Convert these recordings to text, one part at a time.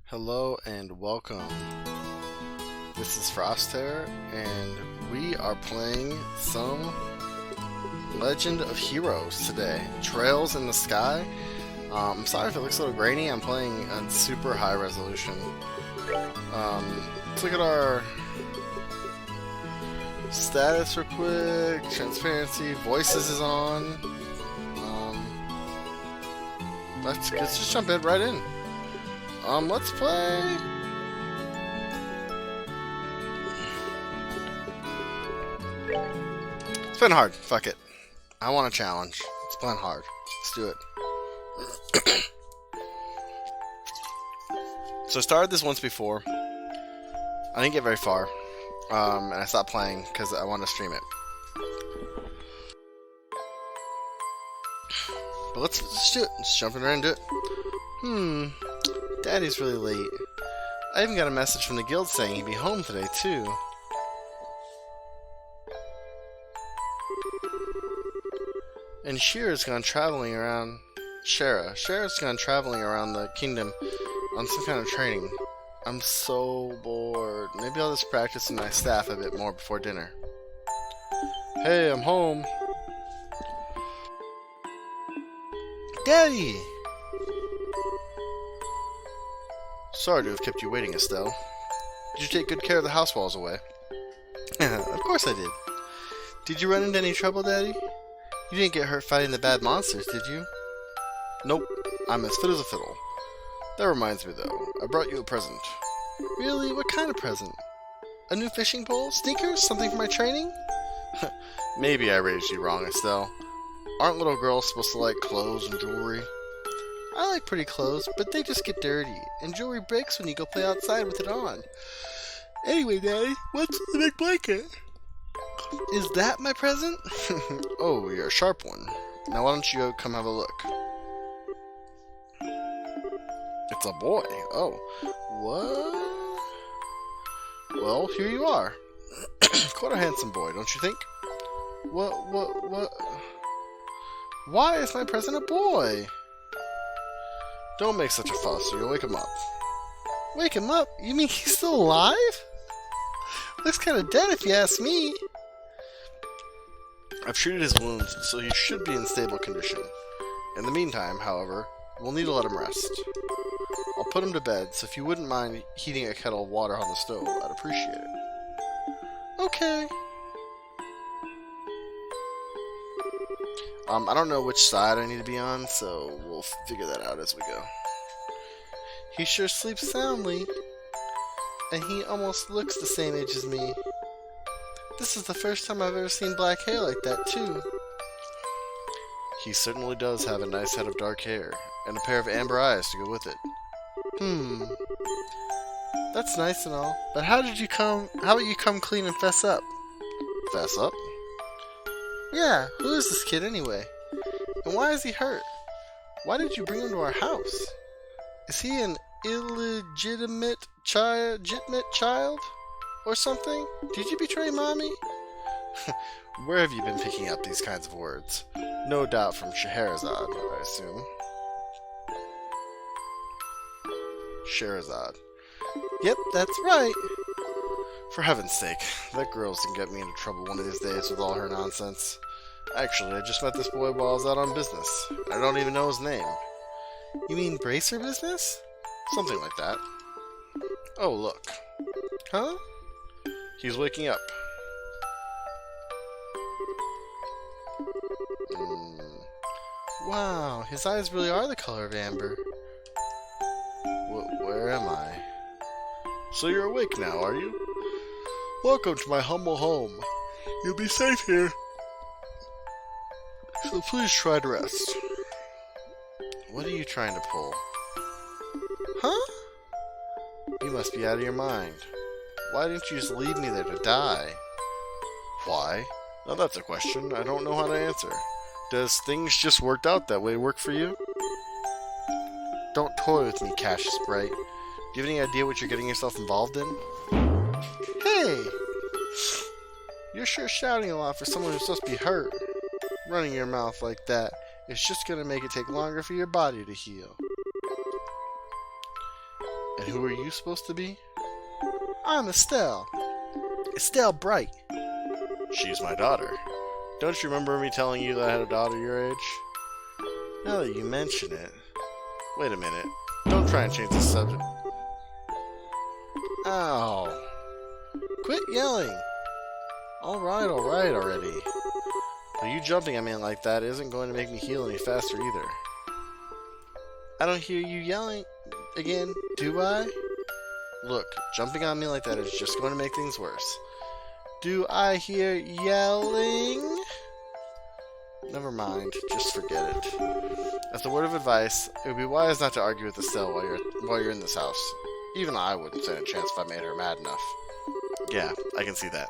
Hello and welcome. This is Frosthair, and we are playing some Legend of Heroes today. Trails in the Sky. I'm sorry if it looks a little grainy. I'm playing on super high resolution. Let's look at our status real quick. Transparency, voices is on. Let's just jump right in. Let's play. It's been hard. Fuck it. I want a challenge. It's been hard. Let's do it. So I started this once before. I didn't get very far. And I stopped playing because I wanted to stream it. But let's do it. Let's jump in right into it. Daddy's really late. I even got a message from the guild saying he'd be home today, too. And Shira's gone traveling around... Shara's gone traveling around the kingdom on some kind of training. I'm so bored. Maybe I'll just practice with my staff a bit more before dinner. Hey, I'm home. Daddy! Sorry to have kept you waiting, Estelle. Did you take good care of the house while I was away? Of course I did. Did you run into any trouble, Daddy? You didn't get hurt fighting the bad monsters, did you? Nope. I'm as fit as a fiddle. That reminds me, though. I brought you a present. Really? What kind of present? A new fishing pole? Sneakers? Something for my training? Maybe I raised you wrong, Estelle. Aren't little girls supposed to like clothes and jewelry? I like pretty clothes, but they just get dirty, and jewelry breaks when you go play outside with it on. Anyway, Daddy, what's the big blanket? Is that my present? Oh, you're a sharp one. Now why don't you go come have a look? It's a boy. Oh, what? Well, here you are. Quite a handsome boy, don't you think? What? Why is my present a boy? Don't make such a fuss, or you'll wake him up. Wake him up? You mean he's still alive? Looks kind of dead if you ask me. I've treated his wounds, so he should be in stable condition. In the meantime, however, we'll need to let him rest. I'll put him to bed, so if you wouldn't mind heating a kettle of water on the stove, I'd appreciate it. Okay. I don't know which side I need to be on, so we'll figure that out as we go. He sure sleeps soundly, and he almost looks the same age as me. This is the first time I've ever seen black hair like that, too. He certainly does have a nice head of dark hair, and a pair of amber eyes to go with it. That's nice and all, but how about you come clean and fess up? Fess up? Yeah, who is this kid anyway? And why is he hurt? Why did you bring him to our house? Is he an illegitimate child? Or something? Did you betray Mommy? Where have you been picking up these kinds of words? No doubt from Scheherazade, I assume. Scheherazade. Yep, that's right. For heaven's sake, that girl's gonna get me into trouble one of these days with all her nonsense. Actually, I just met this boy while I was out on business. I don't even know his name. You mean bracer business? Something like that. Oh, look. Huh? He's waking up. Wow, his eyes really are the color of amber. Where am I? So you're awake now, are you? Welcome to my humble home. You'll be safe here. So please try to rest. What are you trying to pull? Huh? You must be out of your mind. Why didn't you just leave me there to die? Why? Now that's a question I don't know how to answer. Does things just worked out that way work for you? Don't toy with me, Cassius Bright. Do you have any idea what you're getting yourself involved in? Hey! You're sure shouting a lot for someone who's supposed to be hurt. Running your mouth like that is just gonna make it take longer for your body to heal. And who are you supposed to be? I'm Estelle. Estelle Bright. She's my daughter. Don't you remember me telling you that I had a daughter your age? Now that you mention it... Wait a minute. Don't try and change the subject. Ow. Quit yelling. Alright already. But you jumping at me like that isn't going to make me heal any faster either. I don't hear you yelling again, do I? Look, jumping on me like that is just going to make things worse. Do I hear yelling? Never mind, just forget it. As a word of advice, it would be wise not to argue with Estelle while you're in this house. Even I wouldn't stand a chance if I made her mad enough. Yeah, I can see that.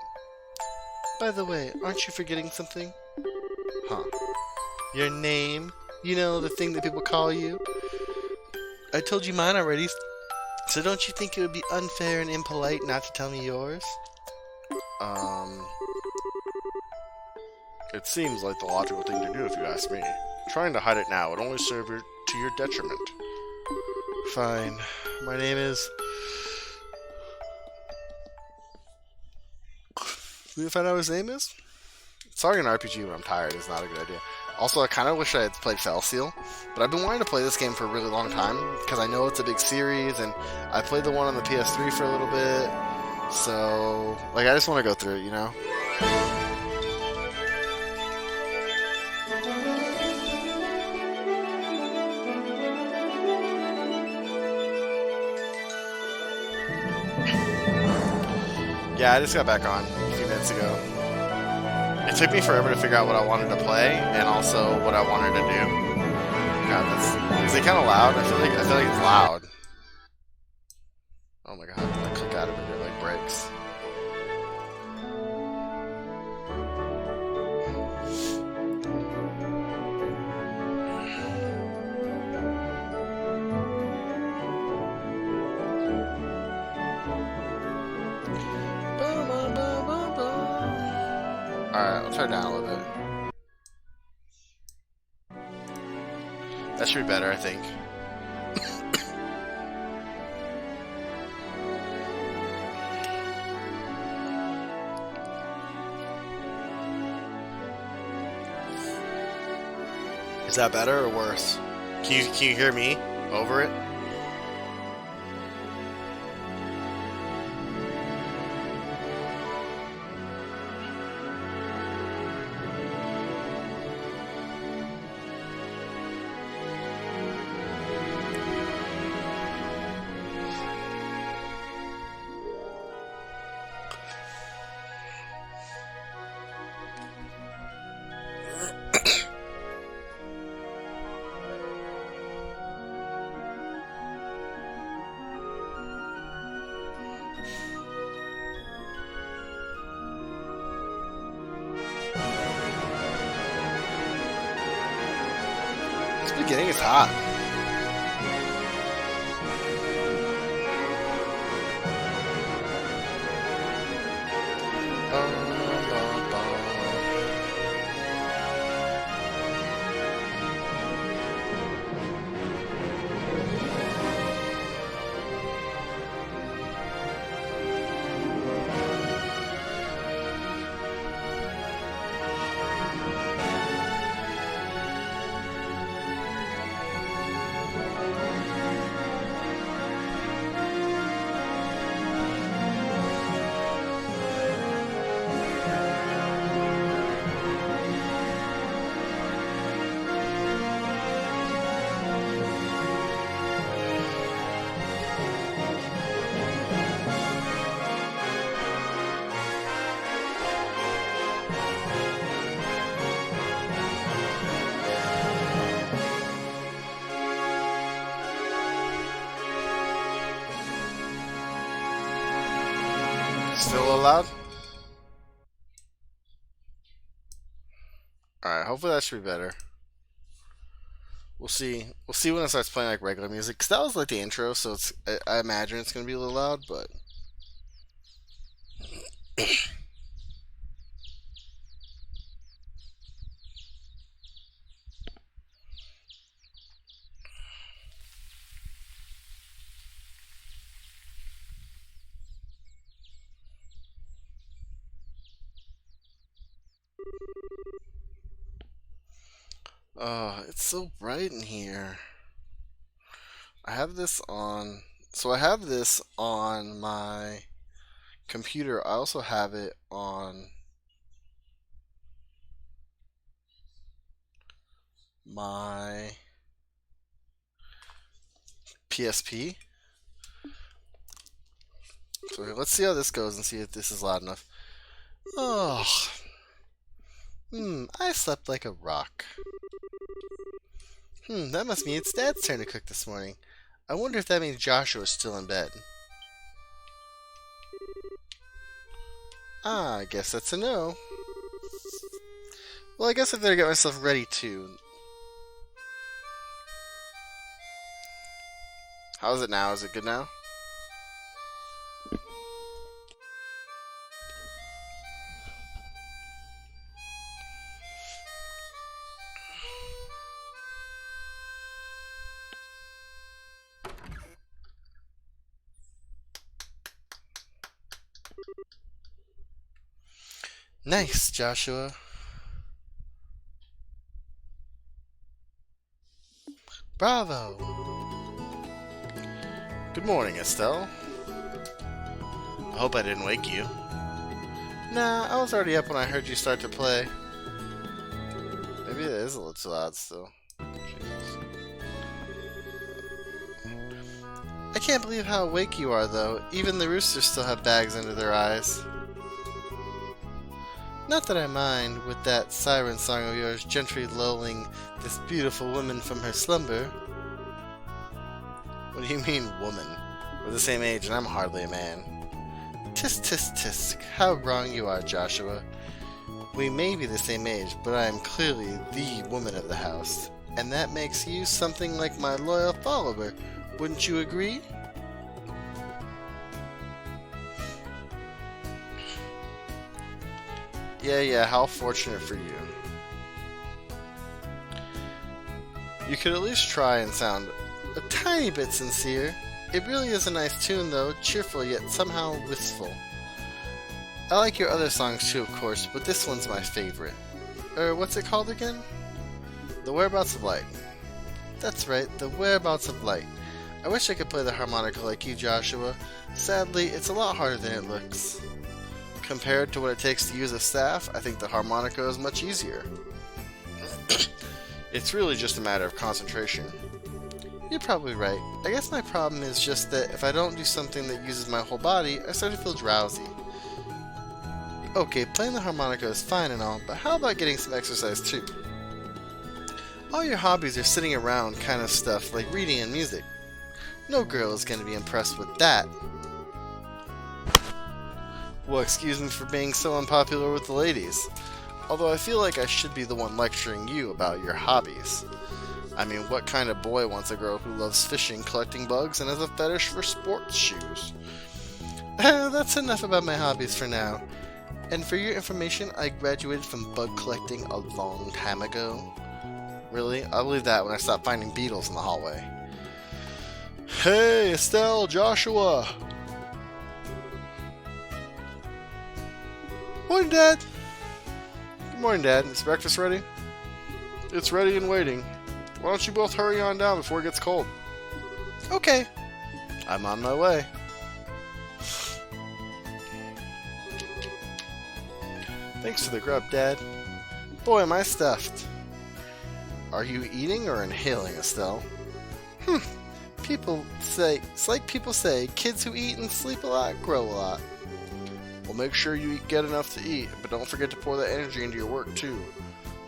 By the way, aren't you forgetting something? Huh. Your name? You know, the thing that people call you? I told you mine already, so don't you think it would be unfair and impolite not to tell me yours? It seems like the logical thing to do if you ask me. Trying to hide it now would only serve to your detriment. Fine. My name is... Can you find out what his name is? Starting an RPG when I'm tired is not a good idea. Also, I kind of wish I had played Felseal, but I've been wanting to play this game for a really long time, because I know it's a big series, and I played the one on the PS3 for a little bit, so, like, I just want to go through it, you know? Yeah, I just got back on a few minutes ago. It took me forever to figure out what I wanted to play, and also what I wanted to do. God, is it kind of loud? I feel like it's loud. Oh my god, I click out of it, it like breaks. Alright, I'll turn it down a little bit. That should be better, I think. Is that better or worse? Can you hear me over it? This beginning is hot. Still allowed? Alright, hopefully that should be better. We'll see. We'll see when it starts playing like regular music. Cause that was like the intro, so it's I imagine it's gonna be a little loud, but Oh, it's so bright in here. I have this on. So I have this on my computer. I also have it on my PSP. So let's see how this goes and see if this is loud enough. Oh, I slept like a rock. That must mean it's Dad's turn to cook this morning. I wonder if that means Joshua's still in bed. Ah, I guess that's a no. Well, I guess I better get myself ready too. How is it now? Is it good now? Nice, Joshua. Bravo! Good morning, Estelle. I hope I didn't wake you. Nah, I was already up when I heard you start to play. Maybe it is a little too loud still. Jesus. I can't believe how awake you are, though. Even the roosters still have bags under their eyes. Not that I mind, with that siren song of yours gently lulling this beautiful woman from her slumber. What do you mean, woman? We're the same age and I'm hardly a man. Tisk, tisk, tisk. How wrong you are, Joshua. We may be the same age, but I am clearly the woman of the house. And that makes you something like my loyal follower. Wouldn't you agree? Yeah, how fortunate for you. You could at least try and sound a tiny bit sincere. It really is a nice tune though, cheerful yet somehow wistful. I like your other songs too, of course, but this one's my favorite. What's it called again? The Whereabouts of Light. That's right, The Whereabouts of Light. I wish I could play the harmonica like you, Joshua. Sadly, it's a lot harder than it looks. Compared to what it takes to use a staff, I think the harmonica is much easier. It's really just a matter of concentration. You're probably right. I guess my problem is just that if I don't do something that uses my whole body, I start to feel drowsy. Okay, playing the harmonica is fine and all, but how about getting some exercise too? All your hobbies are sitting around kind of stuff like reading and music. No girl is going to be impressed with that. Well, excuse me for being so unpopular with the ladies. Although I feel like I should be the one lecturing you about your hobbies. I mean, what kind of boy wants a girl who loves fishing, collecting bugs, and has a fetish for sports shoes? That's enough about my hobbies for now. And for your information, I graduated from bug collecting a long time ago. Really? I'll believe that when I stop finding beetles in the hallway. Hey, Estelle, Joshua! Morning, Dad! Good morning, Dad. Is breakfast ready? It's ready and waiting. Why don't you both hurry on down before it gets cold? Okay. I'm on my way. Thanks for the grub, Dad. Boy, am I stuffed. Are you eating or inhaling, Estelle? It's like people say, kids who eat and sleep a lot grow a lot. Well, make sure you get enough to eat, but don't forget to pour that energy into your work, too.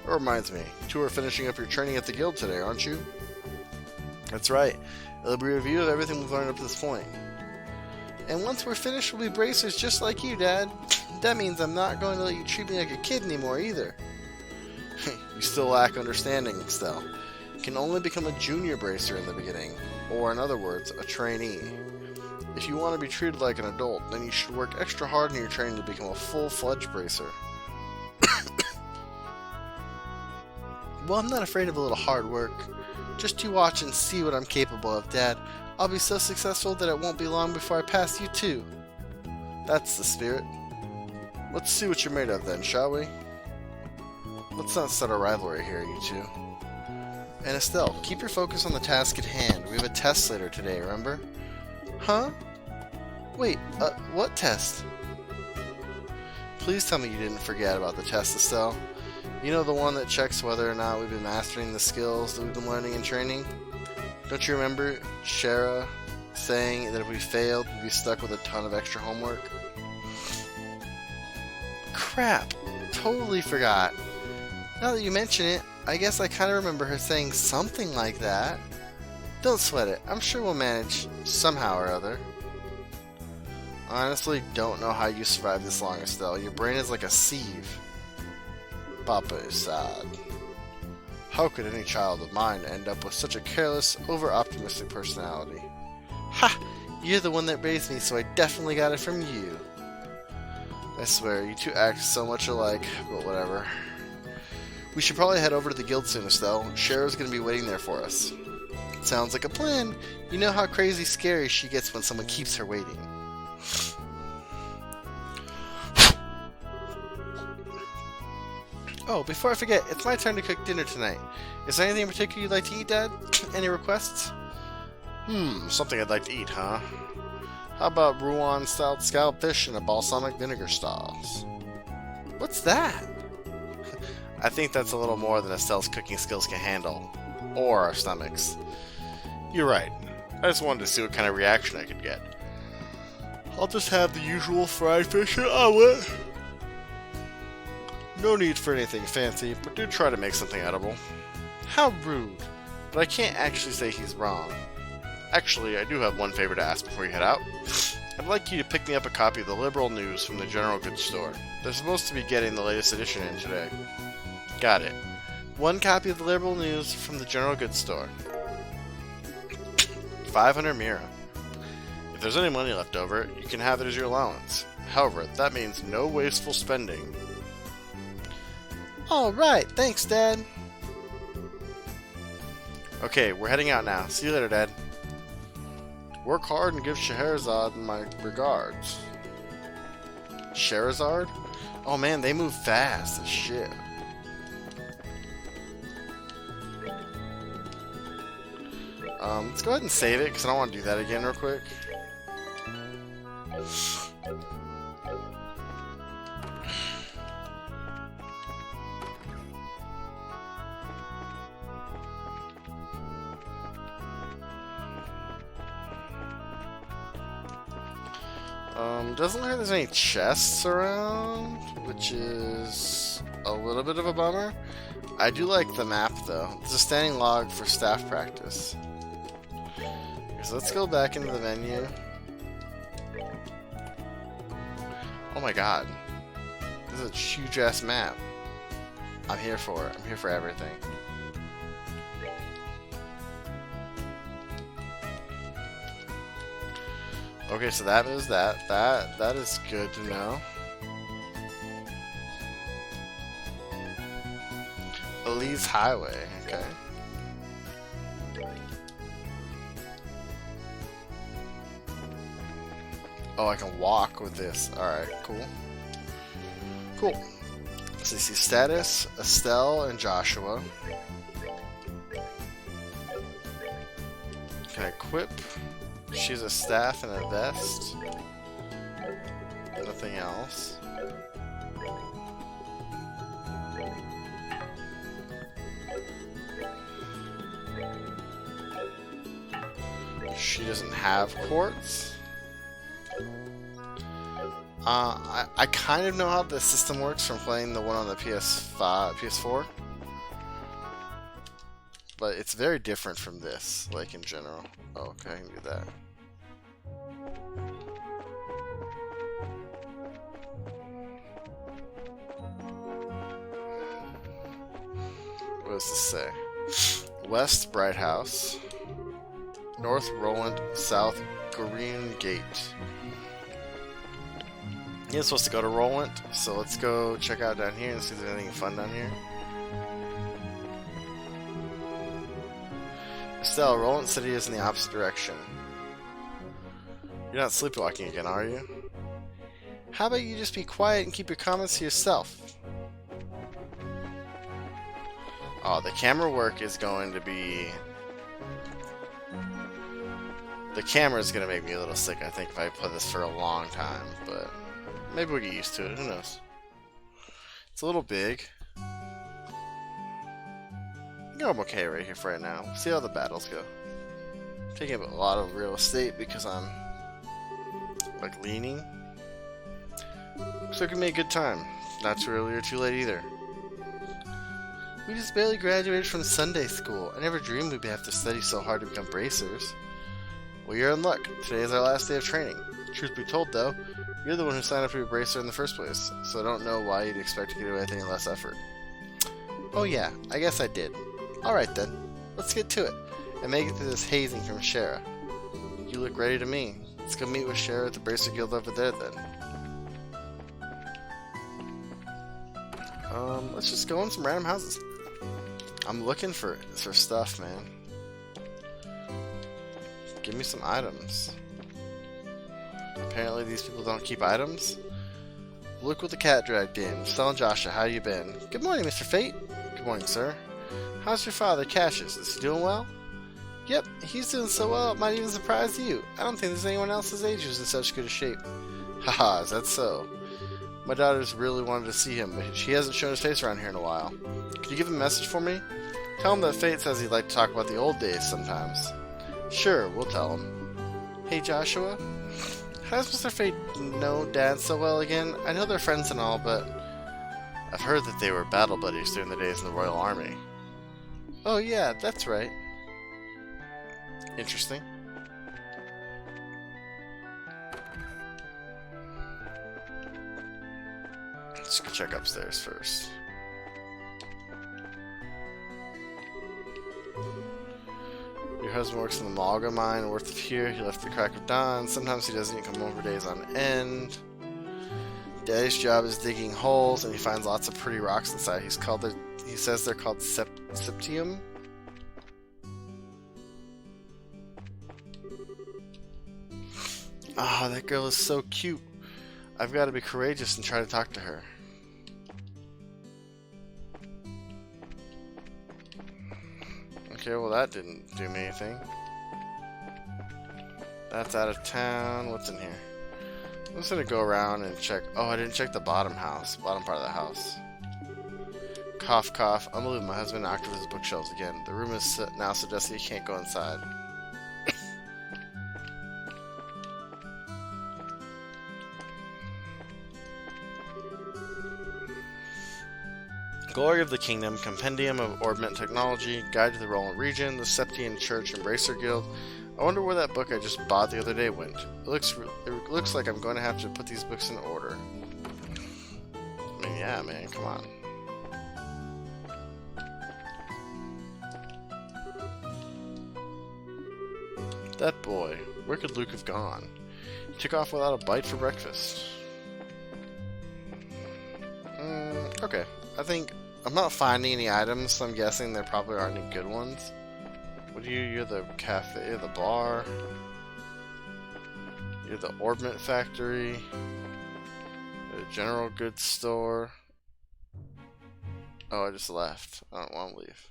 That reminds me, you two are finishing up your training at the guild today, aren't you? That's right. It'll be a review of everything we've learned up to this point. And once we're finished, we'll be bracers just like you, Dad. That means I'm not going to let you treat me like a kid anymore, either. You still lack understanding, Estelle. You can only become a junior bracer in the beginning, or in other words, a trainee. If you want to be treated like an adult, then you should work extra hard in your training to become a full-fledged bracer. Well, I'm not afraid of a little hard work. Just you watch and see what I'm capable of, Dad. I'll be so successful that it won't be long before I pass you too. That's the spirit. Let's see what you're made of then, shall we? Let's not start a rivalry here, you two. And Estelle, keep your focus on the task at hand. We have a test later today, remember? Huh? Wait, what test? Please tell me you didn't forget about the test, Estelle. You know, the one that checks whether or not we've been mastering the skills that we've been learning in training? Don't you remember Shara saying that if we failed, we'd be stuck with a ton of extra homework? Crap! Totally forgot. Now that you mention it, I guess I kind of remember her saying something like that. Don't sweat it. I'm sure we'll manage somehow or other. I honestly don't know how you survived this long, Estelle. Your brain is like a sieve. Papa is sad. How could any child of mine end up with such a careless, over-optimistic personality? Ha! You're the one that raised me, so I definitely got it from you. I swear, you two act so much alike, but whatever. We should probably head over to the guild soon, Estelle. Shara's gonna be waiting there for us. Sounds like a plan. You know how crazy scary she gets when someone keeps her waiting. Oh, before I forget, it's my turn to cook dinner tonight. Is there anything in particular you'd like to eat, Dad? Any requests? Something I'd like to eat, huh? How about Rouen-style scalloped fish in a balsamic vinegar sauce? What's that? I think that's a little more than Estelle's cooking skills can handle. Or our stomachs. You're right. I just wanted to see what kind of reaction I could get. I'll just have the usual fried fish and omelet. No need for anything fancy, but do try to make something edible. How rude. But I can't actually say he's wrong. Actually, I do have one favor to ask before you head out. I'd like you to pick me up a copy of the Liberal News from the General Goods Store. They're supposed to be getting the latest edition in today. Got it. One copy of the Liberal News from the General Goods Store. 500 Mira. If there's any money left over, you can have it as your allowance. However, that means no wasteful spending. Alright, thanks, Dad. Okay, we're heading out now. See you later, Dad. Work hard and give Scheherazade my regards. Scheherazade? Oh man, they move fast as shit. Let's go ahead and save it, because I don't want to do that again real quick. Doesn't look like there's any chests around, which is a little bit of a bummer. I do like the map, though. There's a standing log for staff practice. Okay, so let's go back into the menu. Oh my god. This is a huge-ass map. I'm here for it. I'm here for everything. Okay, so that is that. That is good to know. Elise Highway, okay. Oh, I can walk with this. Alright, cool. Cool. So you see status, Estelle, and Joshua. Can I equip? She's a staff and a vest. Nothing else. She doesn't have quartz. I kind of know how the system works from playing the one on the PS4. But it's very different from this, like in general. Oh, okay, I can do that. What does this say? West Bright House, North Roland, South Green Gate. You're supposed to go to Roland, so let's go check out down here and see if there's anything fun down here. Estelle, Roland City is in the opposite direction. You're not sleepwalking again, are you? How about you just be quiet and keep your comments to yourself? Oh, the camera work is going to be... The camera is going to make me a little sick, I think, if I play this for a long time. But maybe we'll get used to it. Who knows? It's a little big. I think I'm okay right here for right now. See how the battles go. I'm taking up a lot of real estate because I'm like leaning. So it can make a good time. Not too early or too late either. We just barely graduated from Sunday school. I never dreamed we'd have to study so hard to become bracers. Well, you're in luck. Today is our last day of training. Truth be told, though, you're the one who signed up to be a bracer in the first place, so I don't know why you'd expect to get away with any less effort. Oh yeah, I guess I did. Alright then, let's get to it, and make it through this hazing from Shara. You look ready to me. Let's go meet with Shara at the Bracer Guild over there then. Let's just go in some random houses. I'm looking for stuff, man. Give me some items. Apparently these people don't keep items. Look what the cat dragged in. Stella and Joshua, how you been? Good morning, Mr. Fate. Good morning, sir. How's your father, Cassius? Is he doing well? Yep, he's doing so well it might even surprise you. I don't think there's anyone else his age who's in such good a shape. Haha, is that so? My daughter's really wanted to see him, but she hasn't shown his face around here in a while. Could you give him a message for me? Tell him that Fate says he'd like to talk about the old days sometimes. Sure, we'll tell him. Hey Joshua, how does Mr. Fate know Dad so well again? I know they're friends and all, but I've heard that they were battle buddies during the days in the Royal Army. Oh yeah, that's right. Interesting. Let's go check upstairs first. Your husband works in the Malga mine north of here. He left the crack of dawn. Sometimes he doesn't even come home for days on end. Daddy's job is digging holes, and he finds lots of pretty rocks inside. He says they're called septium. Ah, oh, that girl is so cute. I've got to be courageous and try to talk to her. Okay, well that didn't do me anything. That's out of town. What's in here? I'm just gonna go around and check. Oh, I didn't check the bottom part of the house. Cough, cough. I'm gonna leave my husband knocked over his bookshelves again. The room is now so dusty he can't go inside. Glory of the Kingdom, Compendium of Orbment Technology, Guide to the Roland Region, the Septian Church and Bracer Guild. I wonder where that book I just bought the other day went. It looks like I'm going to have to put these books in order. I mean, yeah, man, come on. That boy, where could Luke have gone? He took off without a bite for breakfast. Okay, I think I'm not finding any items, so I'm guessing there probably aren't any good ones. What are you? You're the cafe, the bar. You're the Orbment Factory. The General Goods Store. Oh, I just left. I don't want to leave.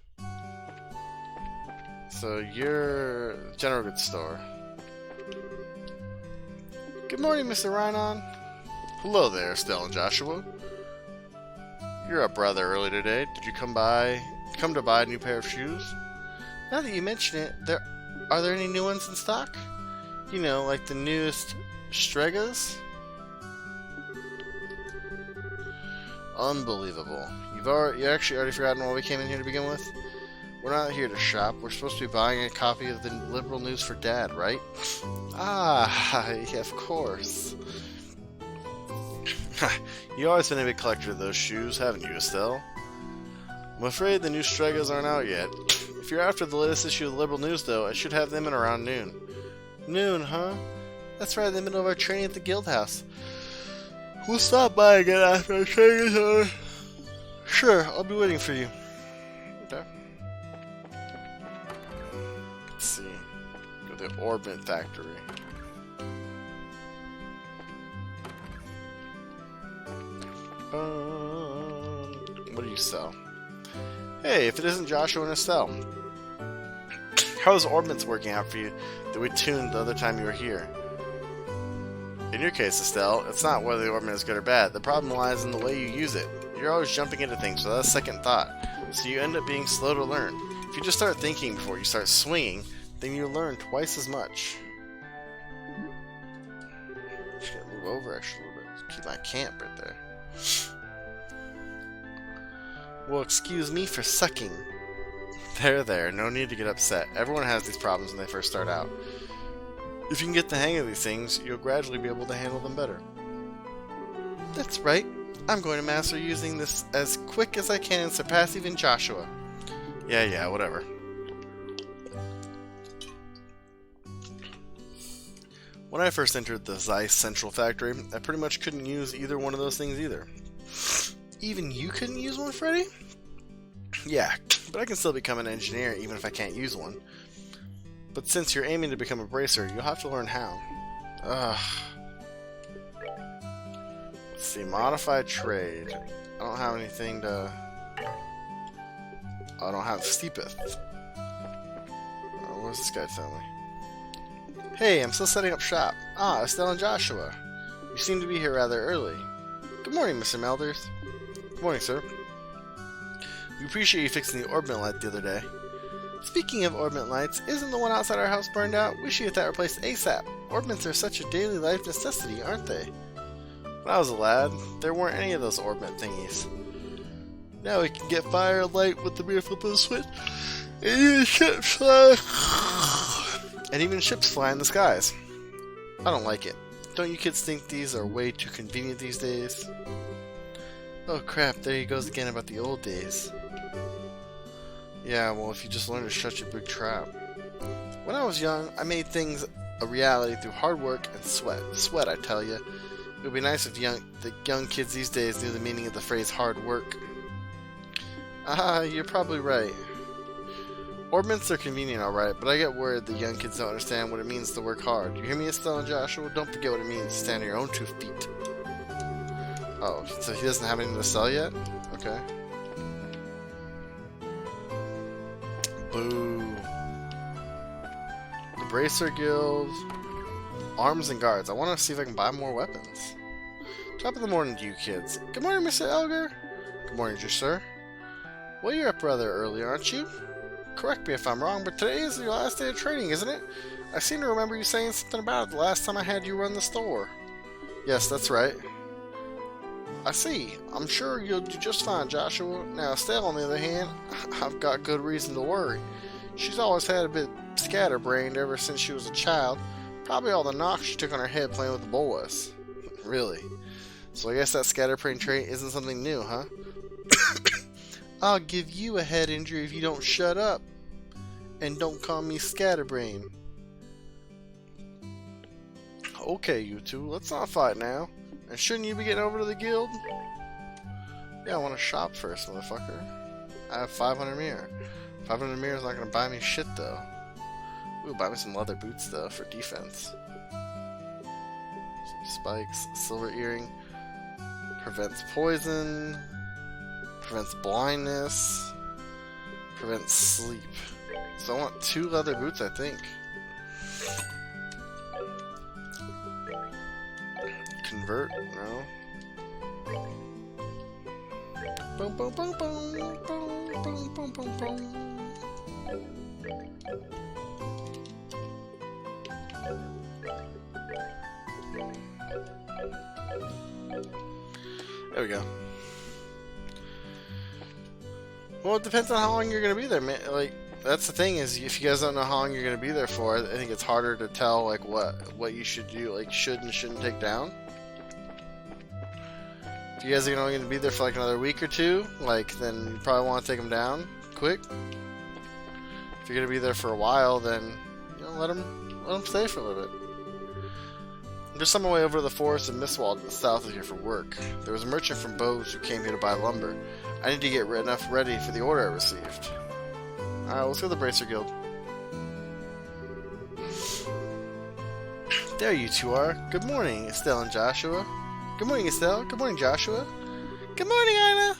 So you're General Goods Store. Good morning, Mr. Rhinon. Hello there, Stella and Joshua. You're up rather early today. Did you come to buy a new pair of shoes? Now that you mention it, are there any new ones in stock? You know, like the newest Stregas? Unbelievable. You actually already forgotten why we came in here to begin with? We're not here to shop. We're supposed to be buying a copy of the Liberal News for Dad, right? Ah, yeah, of course. You've always been a big collector of those shoes, haven't you, Estelle? I'm afraid the new Stregas aren't out yet. If you're after the latest issue of the Liberal News, though, I should have them in around noon. Noon, huh? That's right in the middle of our training at the guild house. We'll stop by again after our training is over. Sure, I'll be waiting for you. Okay. Let's see. Go to the Orbment Factory. What do you sell? Hey, if it isn't Joshua and Estelle. How's Orbit's working out for you that we tuned the other time you were here? In your case, Estelle, it's not whether the Orbit is good or bad. The problem lies in the way you use it. You're always jumping into things without a second thought, so you end up being slow to learn. If you just start thinking before you start swinging, then you learn twice as much. Just gotta move over actually a little bit. Keep my camp right there. Well, excuse me for sucking. There, no need to get upset. Everyone has these problems when they first start out. If you can get the hang of these things, you'll gradually be able to handle them better. That's right. I'm going to master using this as quick as I can and surpass even Joshua. Yeah, whatever. When I first entered the Zeiss Central Factory, I pretty much couldn't use either one of those things either. Even you couldn't use one, Freddy? Yeah, but I can still become an engineer even if I can't use one. But since you're aiming to become a bracer, you'll have to learn how. Ugh. Let's see, modified trade. I don't have anything to... I don't have Steepeth. What's this guy telling me? Hey, I'm still setting up shop. Ah, Estelle and Joshua. You seem to be here rather early. Good morning, Mr. Melders. Good morning, sir. We appreciate you fixing the Orbit light the other day. Speaking of Orbit lights, isn't the one outside our house burned out? We should get that replaced ASAP. Orbits are such a daily life necessity, aren't they? When I was a lad, there weren't any of those Orbit thingies. Now we can get fire light with the mere flip of a switch, and even ships fly in the skies. I don't like it. Don't you kids think these are way too convenient these days? Oh crap, there he goes again about the old days. Yeah, well, if you just learn to shut your big trap. When I was young, I made things a reality through hard work and sweat. Sweat, I tell you. It would be nice if the young kids these days knew the meaning of the phrase hard work. You're probably right. Orbits are convenient, alright, but I get worried the young kids don't understand what it means to work hard. You hear me, Estelle and Joshua? Don't forget what it means to stand on your own 2 feet. Oh, so he doesn't have anything to sell yet? Okay. Boo. The Bracer Guild. Arms and guards. I want to see if I can buy more weapons. Top of the morning to you kids. Good morning, Mr. Elgar. Good morning, dear sir. Well, you're up rather early, aren't you? Correct me if I'm wrong, but today is your last day of training, isn't it? I seem to remember you saying something about it the last time I had you run the store. Yes, that's right. I see. I'm sure you'll do just fine, Joshua. Now, Estelle, on the other hand, I've got good reason to worry. She's always had a bit scatterbrained ever since she was a child. Probably all the knocks she took on her head playing with the boys. Really? So I guess that scatterbrain trait isn't something new, huh? I'll give you a head injury if you don't shut up. And don't call me scatterbrain. Okay, you two, let's not fight now. And shouldn't you be getting over to the guild? Yeah, I want to shop first, motherfucker. I have 500 mirror. 500 mirror is not going to buy me shit, though. Ooh, buy me some leather boots, though, for defense. Some spikes. Silver earring. Prevents poison. Prevents blindness. Prevents sleep. So I want 2 leather boots, I think. Convert? No. Boom, boom, boom, boom, boom, boom, boom, boom, boom. There we go. Well, it depends on how long you're gonna be there, man. Like, that's the thing is, if you guys don't know how long you're gonna be there for, I think it's harder to tell like what you should do, like should and shouldn't take down. If you guys are only gonna be there for like another week or 2, like then you probably want to take them down quick. If you're gonna be there for a while, then you know let them stay for a little bit. I'm just on my way over to the forest in Mistwald, south of here, for work. There was a merchant from Bose who came here to buy lumber. I need to get enough ready for the order I received. Alright, let's go to the Bracer Guild. There you two are. Good morning, Estelle and Joshua. Good morning, Estelle. Good morning, Joshua. Good morning, Anna.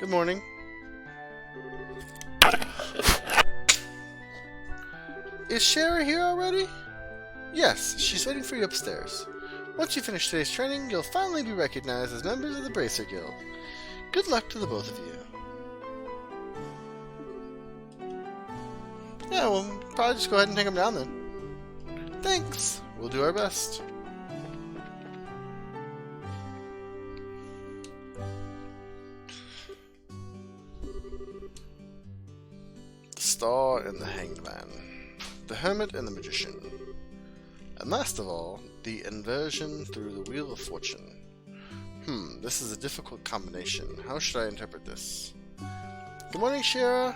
Good morning. Is Shara here already? Yes, she's waiting for you upstairs. Once you finish today's training, you'll finally be recognized as members of the Bracer Guild. Good luck to the both of you. Yeah, we'll probably just go ahead and take them down then. Thanks. We'll do our best. The Star and the Hanged Man. The Hermit and the Magician. And last of all, the inversion through the Wheel of Fortune. This is a difficult combination. How should I interpret this? Good morning, Shara.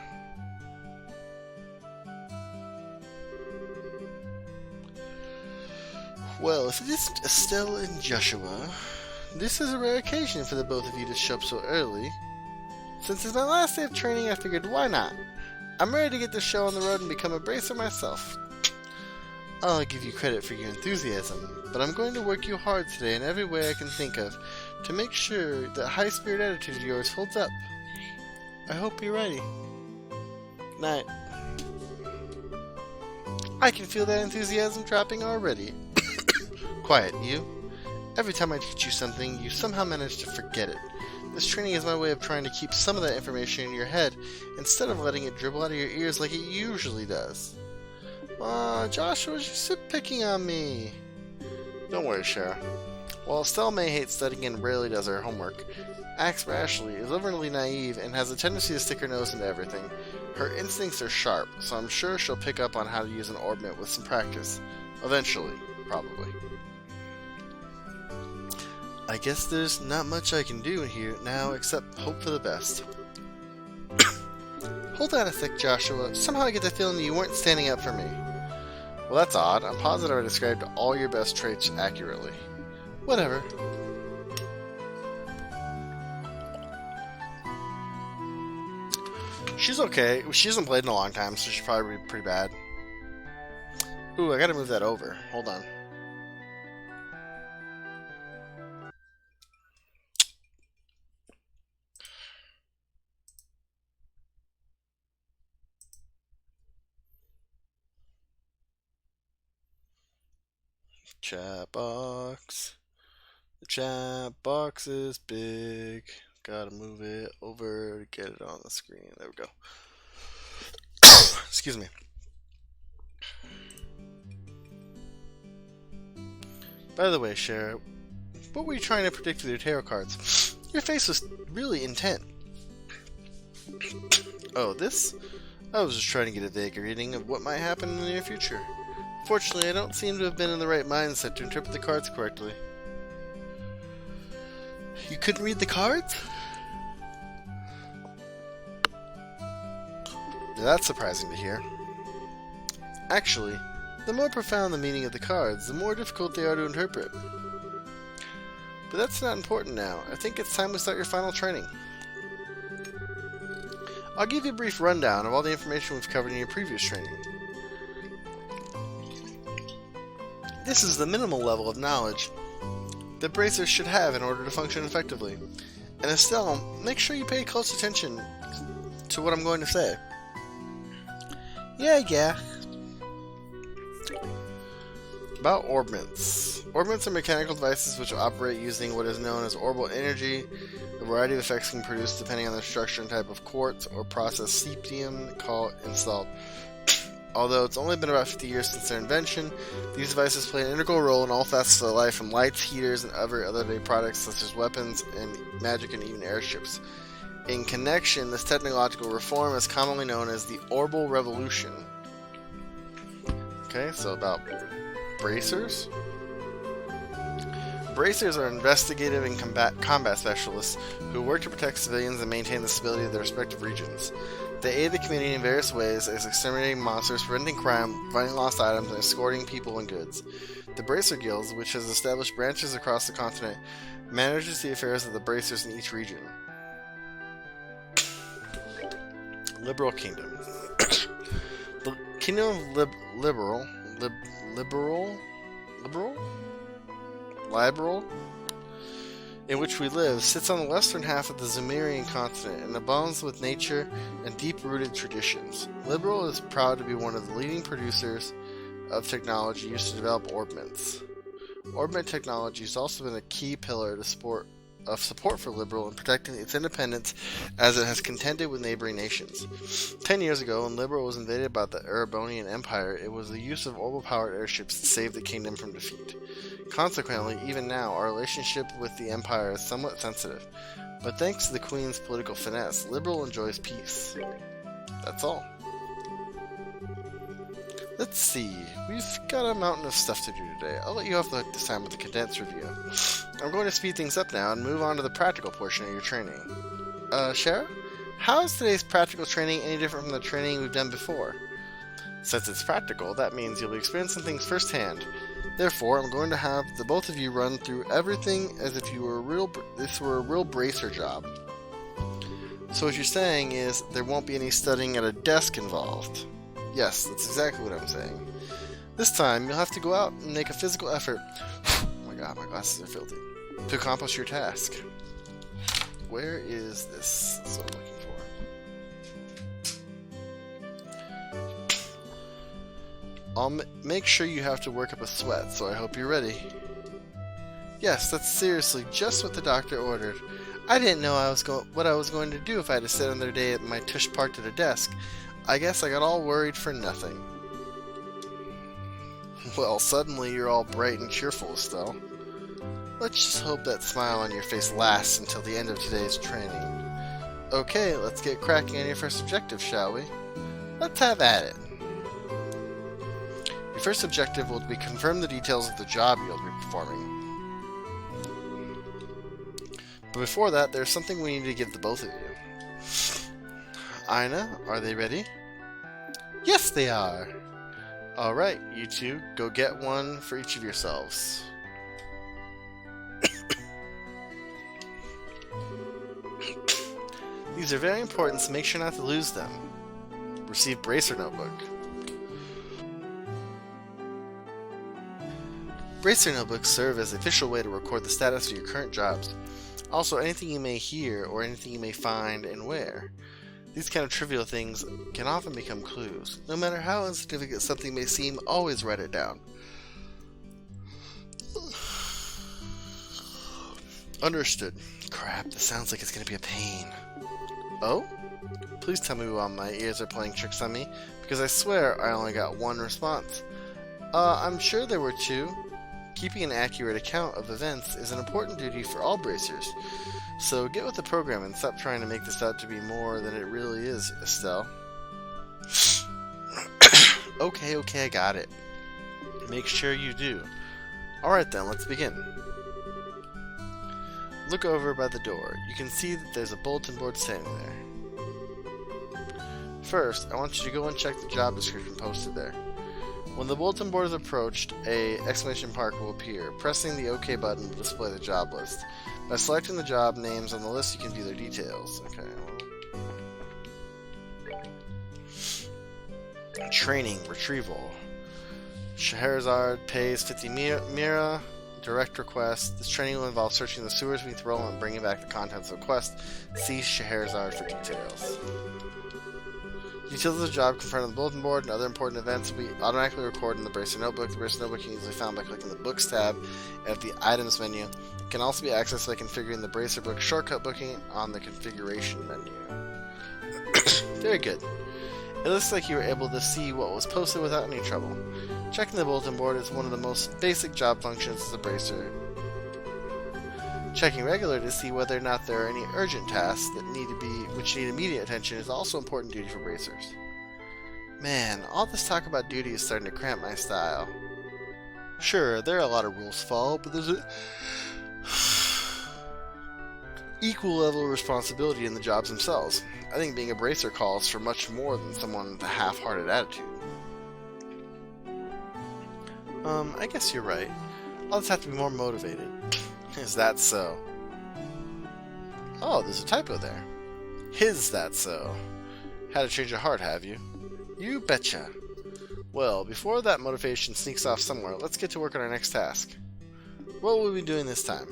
Well, if it isn't Estelle and Joshua, this is a rare occasion for the both of you to show up so early. Since it's my last day of training, I figured why not? I'm ready to get this show on the road and become a bracer myself. I'll give you credit for your enthusiasm, but I'm going to work you hard today in every way I can think of to make sure that high-spirit attitude of yours holds up. I hope you're ready. Night. I can feel that enthusiasm dropping already. Quiet, you. Every time I teach you something, you somehow manage to forget it. This training is my way of trying to keep some of that information in your head instead of letting it dribble out of your ears like it usually does. Aw, Joshua's just picking on me. Don't worry, Shara. While Estelle may hate studying and rarely does her homework, Axe Ashley is overly naive and has a tendency to stick her nose into everything. Her instincts are sharp, so I'm sure she'll pick up on how to use an orbment with some practice. Eventually, probably. I guess there's not much I can do here now except hope for the best. Hold on a sec, Joshua. Somehow I get the feeling that you weren't standing up for me. Well, that's odd. I'm positive I described all your best traits accurately. Whatever. She's okay. She hasn't played in a long time, so she's probably pretty bad. Ooh, I gotta move that over. Hold on. Chat box. The chat box is big. Gotta move it over to get it on the screen. There we go. Excuse me. By the way, Shara, what were you trying to predict with your tarot cards? Your face was really intent. Oh, this? I was just trying to get a vague reading of what might happen in the near future. Fortunately, I don't seem to have been in the right mindset to interpret the cards correctly. You couldn't read the cards? That's surprising to hear. Actually, the more profound the meaning of the cards, the more difficult they are to interpret. But that's not important now. I think it's time to start your final training. I'll give you a brief rundown of all the information we've covered in your previous training. This is the minimal level of knowledge that bracers should have in order to function effectively. And Estelle, make sure you pay close attention to what I'm going to say. Yeah. About orbments. Orbments are mechanical devices which operate using what is known as orbital energy. A variety of effects can be produced depending on the structure and type of quartz or processed septium installed. Although it's only been about 50 years since their invention, these devices play an integral role in all facets of life, from lights, heaters, and other everyday products such as weapons and magic and even airships. In connection, this technological reform is commonly known as the Orbital Revolution. Okay, so about bracers. Bracers are investigative and combat specialists who work to protect civilians and maintain the stability of their respective regions. They aid the community in various ways, as exterminating monsters, preventing crime, finding lost items, and escorting people and goods. The Bracer Guilds, which has established branches across the continent, manages the affairs of the bracers in each region. Liberal Kingdom. The Kingdom of Liberal in which we live sits on the western half of the Zemirian continent and abounds with nature and deep-rooted traditions. Liberl is proud to be one of the leading producers of technology used to develop orbments. Orbment technology has also been a key pillar of support for Liberl in protecting its independence as it has contended with neighboring nations. 10 years ago, when Liberl was invaded by the Erebonian Empire, it was the use of orbital-powered airships that saved the kingdom from defeat. Consequently, even now, our relationship with the Empire is somewhat sensitive, but thanks to the Queen's political finesse, Liberl enjoys peace. That's all. Let's see, we've got a mountain of stuff to do today. I'll let you off the hook this time with a condensed review. I'm going to speed things up now and move on to the practical portion of your training. Shara? How is today's practical training any different from the training we've done before? Since it's practical, that means you'll be experiencing things firsthand. Therefore, I'm going to have the both of you run through everything as if this were a real bracer job. So what you're saying is there won't be any studying at a desk involved. Yes, that's exactly what I'm saying. This time, you'll have to go out and make a physical effort. Oh my god, my glasses are filthy. To accomplish your task. Where is this? That's what I'm looking for. I'll make sure you have to work up a sweat, so I hope you're ready. Yes, that's seriously just what the doctor ordered. I didn't know what I was going to do if I had to sit another day at my tush parked at a desk. I guess I got all worried for nothing. Well, suddenly you're all bright and cheerful, Estelle. Let's just hope that smile on your face lasts until the end of today's training. Okay, let's get cracking on your first objective, shall we? Let's have at it. Your first objective will be confirm the details of the job you'll be performing. But before that, there's something we need to give the both of you. Aina, are they ready? Yes, they are! Alright, you two, go get one for each of yourselves. These are very important, so make sure not to lose them. Receive Bracer Notebook. Bracer Notebooks serve as the official way to record the status of your current jobs. Also, anything you may hear or anything you may find and where. These kind of trivial things can often become clues. No matter how insignificant something may seem, always write it down. Understood. Crap, this sounds like it's going to be a pain. Oh? Please tell me while my ears are playing tricks on me, because I swear I only got one response. I'm sure there were two. Keeping an accurate account of events is an important duty for all bracers. So get with the program and stop trying to make this out to be more than it really is, Estelle. Okay, I got it. Make sure you do. Alright then, let's begin. Look over by the door. You can see that there's a bulletin board standing there. First, I want you to go and check the job description posted there. When the bulletin board is approached, a exclamation mark will appear. Pressing the OK button will display the job list. By selecting the job names on the list, you can view their details. Okay. Training retrieval. Scheherazade pays 50 Mira. Direct request. This training will involve searching the sewers beneath Roland and bringing back the contents of the quest. See Scheherazade for details. Details of the job confirmed on the bulletin board and other important events will be automatically recorded in the Bracer Notebook. The Bracer Notebook can be easily found by clicking the Books tab at the Items menu. It can also be accessed by configuring the Bracer Book shortcut booking on the Configuration menu. Very good. It looks like you were able to see what was posted without any trouble. Checking the bulletin board is one of the most basic job functions as a Bracer. Checking regularly to see whether or not there are any urgent tasks that which need immediate attention is also important duty for bracers. Man, all this talk about duty is starting to cramp my style. Sure, there are a lot of rules to follow, but there's an equal level of responsibility in the jobs themselves. I think being a bracer calls for much more than someone with a half-hearted attitude. I guess you're right. I'll just have to be more motivated. Is that so? Oh, there's a typo there. Is that so? Had a change of heart, have you? You betcha. Well, before that motivation sneaks off somewhere, let's get to work on our next task. What will we be doing this time?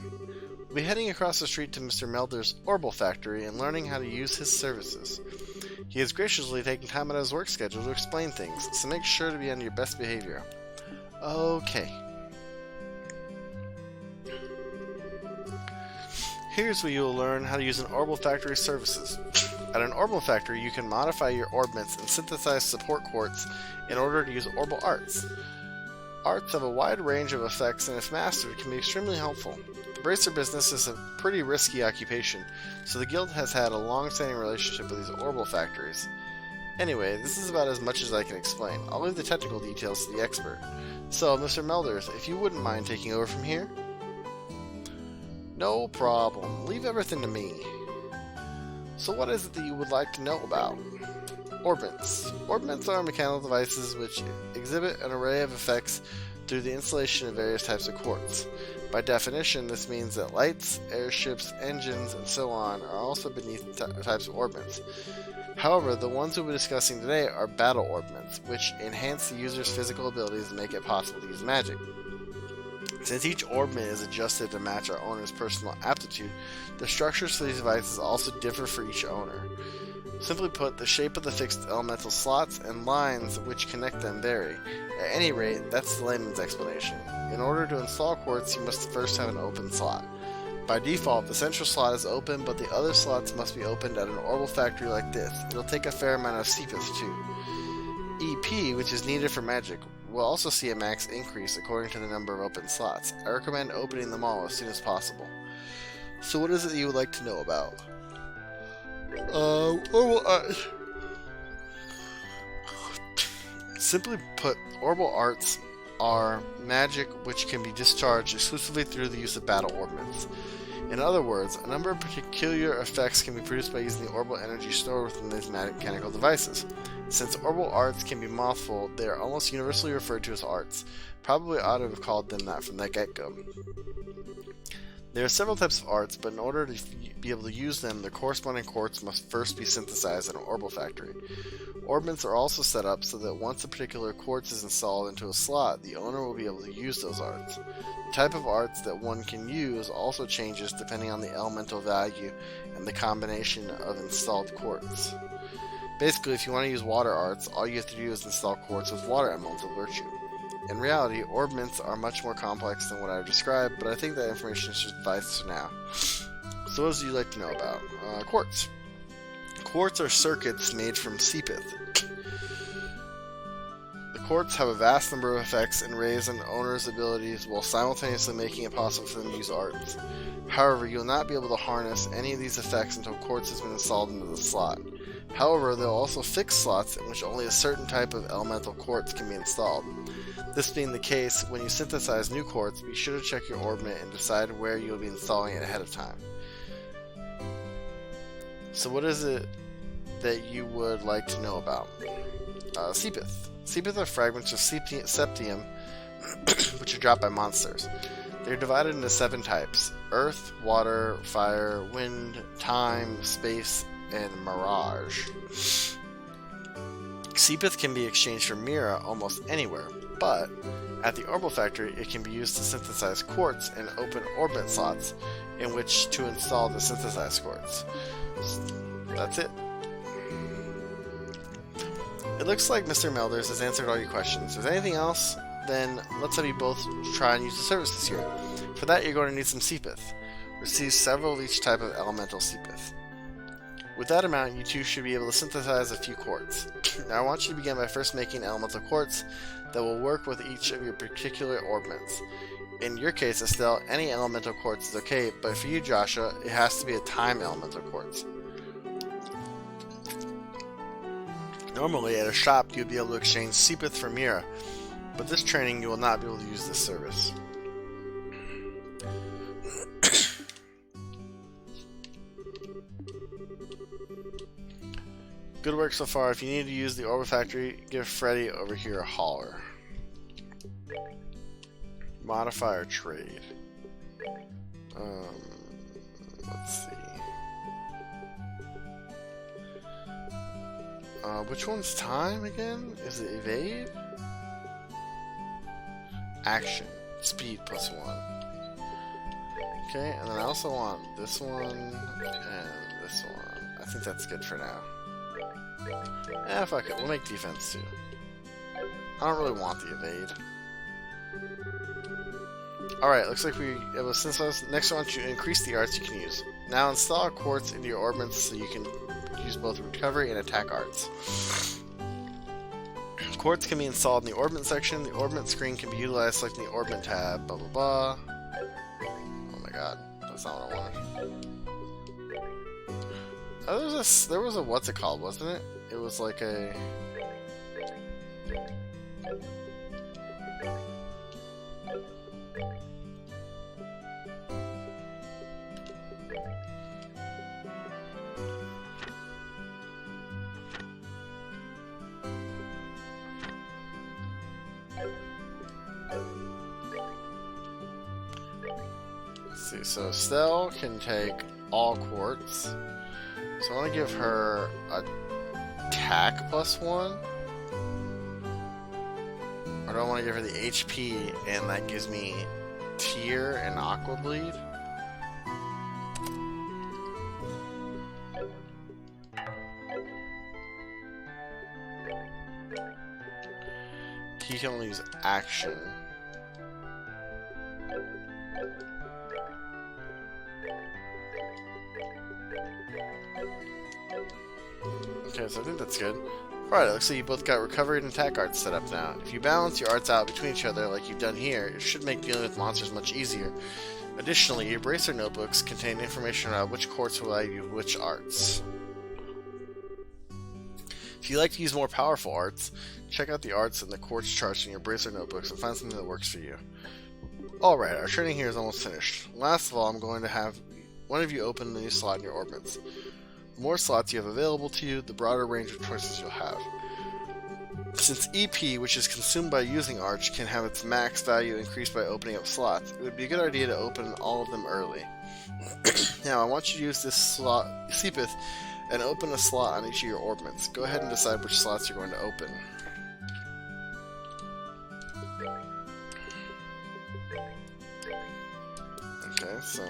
We'll be heading across the street to Mr. Melder's Orbital Factory and learning how to use his services. He has graciously taken time out of his work schedule to explain things, so make sure to be on your best behavior. Okay. Here's where you will learn how to use an Orbital Factory's services. At an Orbital Factory, you can modify your orbments and synthesize support quartz in order to use Orbital Arts. Arts have a wide range of effects and if mastered can be extremely helpful. The bracer business is a pretty risky occupation, so the guild has had a long-standing relationship with these Orbital Factories. Anyway, this is about as much as I can explain. I'll leave the technical details to the expert. So, Mr. Melders, if you wouldn't mind taking over from here? No problem. Leave everything to me. So what is it that you would like to know about? Orbments. Orbments are mechanical devices which exhibit an array of effects through the installation of various types of quartz. By definition, this means that lights, airships, engines, and so on are also beneath types of orbments. However, the ones we'll be discussing today are battle orbments, which enhance the user's physical abilities and make it possible to use magic. Since each orbment is adjusted to match our owner's personal aptitude, the structures for these devices also differ for each owner. Simply put, the shape of the fixed elemental slots and lines which connect them vary. At any rate, that's the layman's explanation. In order to install quartz, you must first have an open slot. By default, the central slot is open, but the other slots must be opened at an orbital factory like this. It'll take a fair amount of Seepith too. EP, which is needed for magic, will also see a max increase according to the number of open slots. I recommend opening them all as soon as possible. So what is it you would like to know about? Simply put, Orbital Arts are magic which can be discharged exclusively through the use of battle orbments. In other words, a number of peculiar effects can be produced by using the orbital energy stored within these mechanical devices. Since orbital arts can be mothful, they are almost universally referred to as arts. Probably ought to have called them that from the get-go. There are several types of arts, but in order to be able to use them, the corresponding quartz must first be synthesized in an orbital factory. Orbments are also set up so that once a particular quartz is installed into a slot, the owner will be able to use those arts. The type of arts that one can use also changes depending on the elemental value and the combination of installed quartz. Basically, if you want to use water arts, all you have to do is install quartz with water elemental virtue. In reality, orbments are much more complex than what I've described, but I think that information should suffice for now. So what would you like to know about? Quartz. Quartz are circuits made from Seepith. The quartz have a vast number of effects and raise an owner's abilities while simultaneously making it possible for them to use arts. However, you will not be able to harness any of these effects until quartz has been installed into the slot. However, there will also fix slots in which only a certain type of elemental quartz can be installed. This being the case, when you synthesize new quartz, be sure to check your orbment and decide where you will be installing it ahead of time. So what is it that you would like to know about? Seepith. Seepith are fragments of septium which are dropped by monsters. They're divided into 7 types: earth, water, fire, wind, time, space, and mirage. Seepith can be exchanged for Mira almost anywhere, but at the Orbital Factory it can be used to synthesize quartz and open orbit slots in which to install the synthesized quartz. That's it. It looks like Mr. Melders has answered all your questions. If there's anything else, then let's have you both try and use the services here. For that, you're going to need some Seepith. Receive several of each type of elemental Seepith. With that amount, you two should be able to synthesize a few quartz. Now I want you to begin by first making elemental quartz that will work with each of your particular orbments. In your case, Estelle, any elemental quartz is okay, but for you, Joshua, it has to be a time elemental quartz. Normally, at a shop, you'd be able to exchange Seepith for Mira, but this training you will not be able to use this service. Good work so far. If you need to use the Orbital Factory, give Freddy over here a holler. Modifier trade. Let's see. Which one's time again? Is it evade? Action. Speed +1. Okay, and then I also want this one and this one. I think that's good for now. Eh, fuck it. We'll make defense too. I don't really want the evade. Alright, looks like it was since last. Next, I want you to increase the arts you can use. Now install quartz into your orbments so you can use both recovery and attack arts. Quartz can be installed in the orbment section. The orbment screen can be utilized selecting the orbment tab. Blah blah blah. Oh my god, that's not what I wanted. Oh, there was a what's it called, wasn't it? It was like a. Let's see, so Estelle can take all quartz. So I want to give her attack +1. Or do I want to give her the HP and that gives me Tear and Aqua Bleed? He can only use action. Okay, so I think that's good. Alright, it looks like you both got recovery and attack arts set up now. If you balance your arts out between each other like you've done here, it should make dealing with monsters much easier. Additionally, your bracer notebooks contain information about which quartz will allow you which arts. If you like to use more powerful arts, check out the arts and the quartz charts in your bracer notebooks and find something that works for you. Alright, our training here is almost finished. Last of all, I'm going to have one of you open the new slot in your orbments. The more slots you have available to you, the broader range of choices you'll have. Since EP, which is consumed by using Arch, can have its max value increased by opening up slots, it would be a good idea to open all of them early. Now, I want you to use this slot, Seepeth, and open a slot on each of your orbments. Go ahead and decide which slots you're going to open. Okay, so...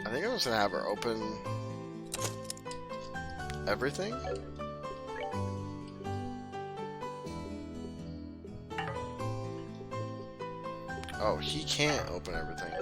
I think I'm just gonna have her open everything. Oh, he can't open everything.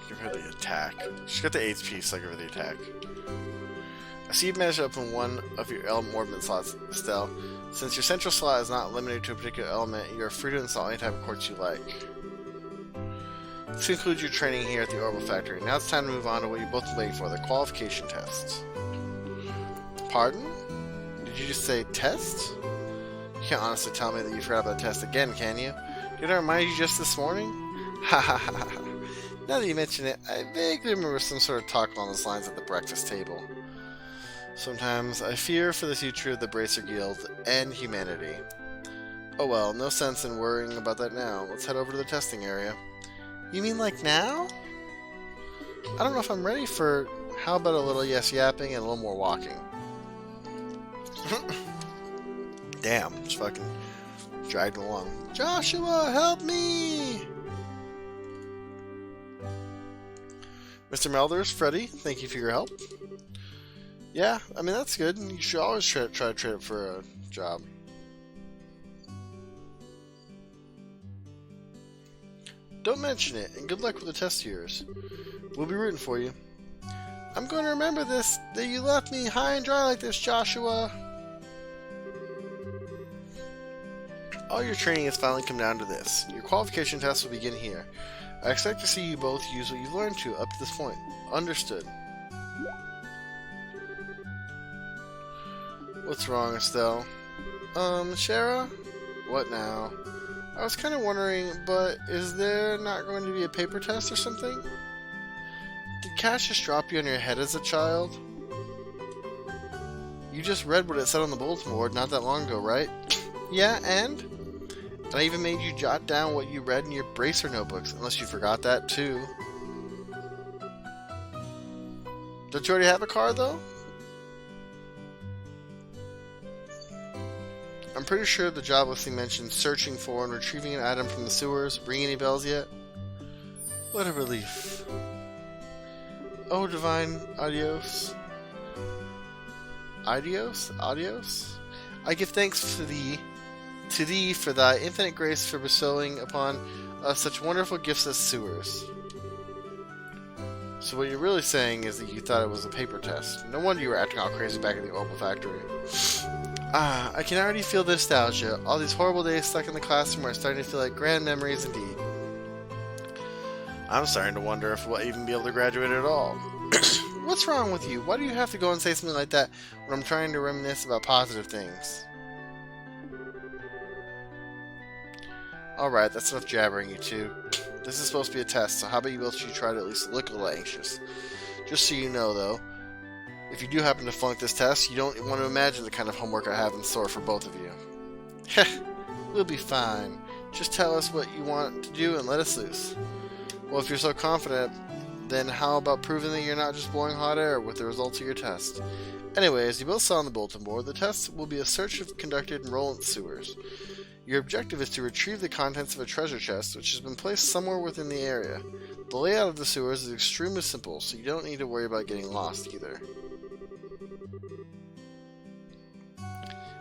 Give her the attack. She's got the HP, so I give her the attack. I see you've managed to open one of your element orbment slots, Estelle. Since your central slot is not limited to a particular element, you are free to install any type of quartz you like. This concludes your training here at the Orbital Factory. Now it's time to move on to what you've both been waiting for, the qualification test. Pardon? Did you just say test? You can't honestly tell me that you forgot about the test again, can you? Did I remind you just this morning? Ha ha ha ha. Now that you mention it, I vaguely remember some sort of talk along those lines at the breakfast table. Sometimes I fear for the future of the Bracer Guild and humanity. Oh well, no sense in worrying about that now. Let's head over to the testing area. You mean like now? I don't know if I'm ready for... How about a little yes yapping and a little more walking? Damn, just fucking dragged along. Joshua, help me! Mr. Melders, Freddy, thank you for your help. Yeah, I mean, that's good. You should always try to trade up for a job. Don't mention it, and good luck with the test years. We'll be rooting for you. I'm going to remember this, that you left me high and dry like this, Joshua. All your training has finally come down to this. Your qualification test will begin here. I expect to see you both use what you've learned to up to this point. Understood. What's wrong, Estelle? Shara? What now? I was kind of wondering, but is there not going to be a paper test or something? Did Cash just drop you on your head as a child? You You just read what it said on the bulletin board not that long ago, right? Yeah, and I even made you jot down what you read in your bracer notebooks, unless you forgot that too. Don't you already have a car, though? I'm pretty sure the job listing mentioned searching for and retrieving an item from the sewers. Ring any bells yet? What a relief. Oh, divine adios. Adios? Adios? I give thanks to thee for thy infinite grace for bestowing upon us such wonderful gifts as sewers. So what you're really saying is that you thought it was a paper test. No wonder you were acting all crazy back in the Opal factory. Ah, I can already feel the nostalgia. All these horrible days stuck in the classroom are starting to feel like grand memories indeed. I'm starting to wonder if we'll even be able to graduate at all. What's wrong with you? Why do you have to go and say something like that when I'm trying to reminisce about positive things? Alright, that's enough jabbering, you two. This is supposed to be a test, so how about you both try to at least look a little anxious? Just so you know, though, if you do happen to flunk this test, you don't want to imagine the kind of homework I have in store for both of you. Heh, we'll be fine. Just tell us what you want to do and let us loose. Well, if you're so confident, then how about proving that you're not just blowing hot air with the results of your test? Anyway, as you both saw on the bulletin board, the test will be a search conducted in Roland sewers. Your objective is to retrieve the contents of a treasure chest, which has been placed somewhere within the area. The layout of the sewers is extremely simple, so you don't need to worry about getting lost either.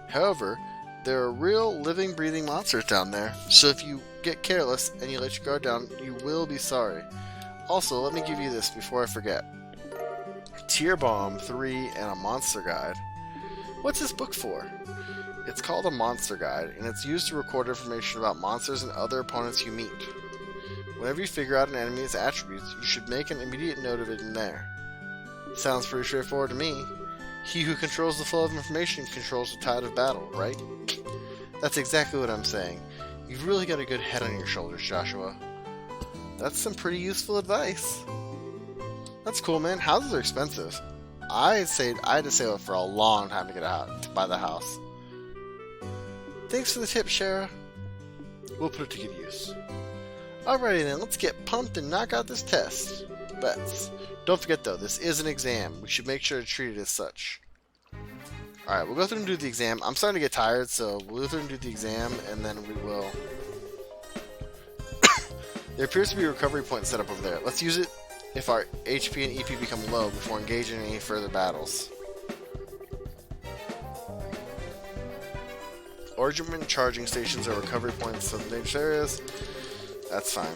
However, there are real, living, breathing monsters down there, so if you get careless and you let your guard down, you will be sorry. Also, let me give you this before I forget. Tier Bomb 3 and a Monster Guide. What's this book for? It's called a Monster Guide, and it's used to record information about monsters and other opponents you meet. Whenever you figure out an enemy's attributes, you should make an immediate note of it in there. Sounds pretty straightforward to me. He who controls the flow of information controls the tide of battle, right? That's exactly what I'm saying. You've really got a good head on your shoulders, Joshua. That's some pretty useful advice. That's cool, man. Houses are expensive. I had to save up for a long time to get a house, to buy the house. Thanks for the tip, Shara. We'll put it to good use. Alrighty then, let's get pumped and knock out this test. But don't forget though, this is an exam. We should make sure to treat it as such. Alright, we'll go through and do the exam. I'm starting to get tired, so we'll go through and do the exam, and then we will... There appears to be a recovery point set up over there. Let's use it if our HP and EP become low before engaging in any further battles. Origin charging stations are recovery points of the dangerous areas. That's fine.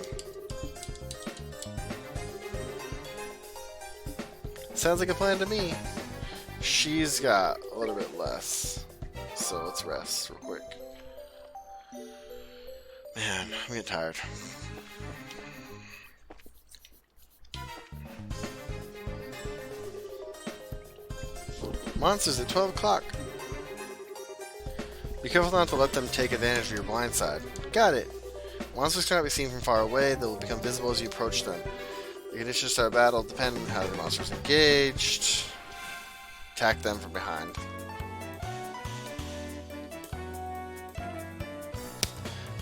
Sounds like a plan to me. She's got a little bit less. So let's rest real quick. Man, I'm getting tired. Monsters at 12 o'clock. Be careful not to let them take advantage of your blind side. Got it. Monsters cannot be seen from far away. They will become visible as you approach them. The conditions to start a battle depend on how the monster is engaged. Attack them from behind.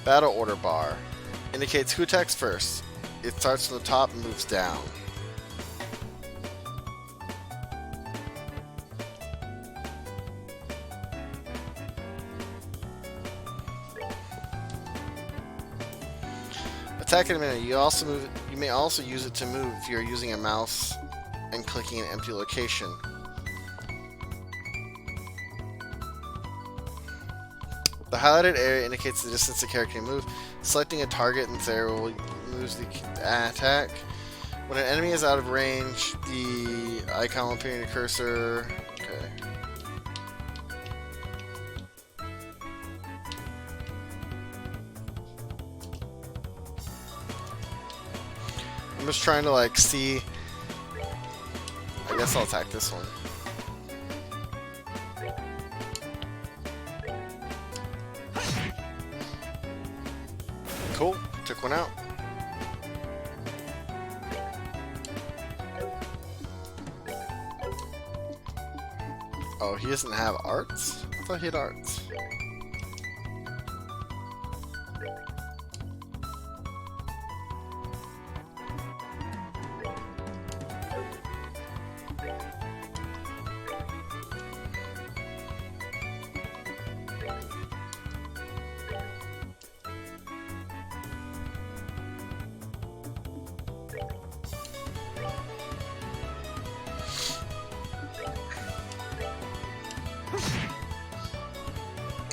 Battle order bar. Indicates who attacks first. It starts from the top and moves down. Attack in a minute. You may also use it to move if you are using a mouse and clicking an empty location. The highlighted area indicates the distance the character can move. Selecting a target in this area will lose the attack. When an enemy is out of range, the icon will appear in your cursor. Okay. I'm just trying to like see. I guess I'll attack this one. Cool, took one out. Oh, he doesn't have arts? I thought he had arts.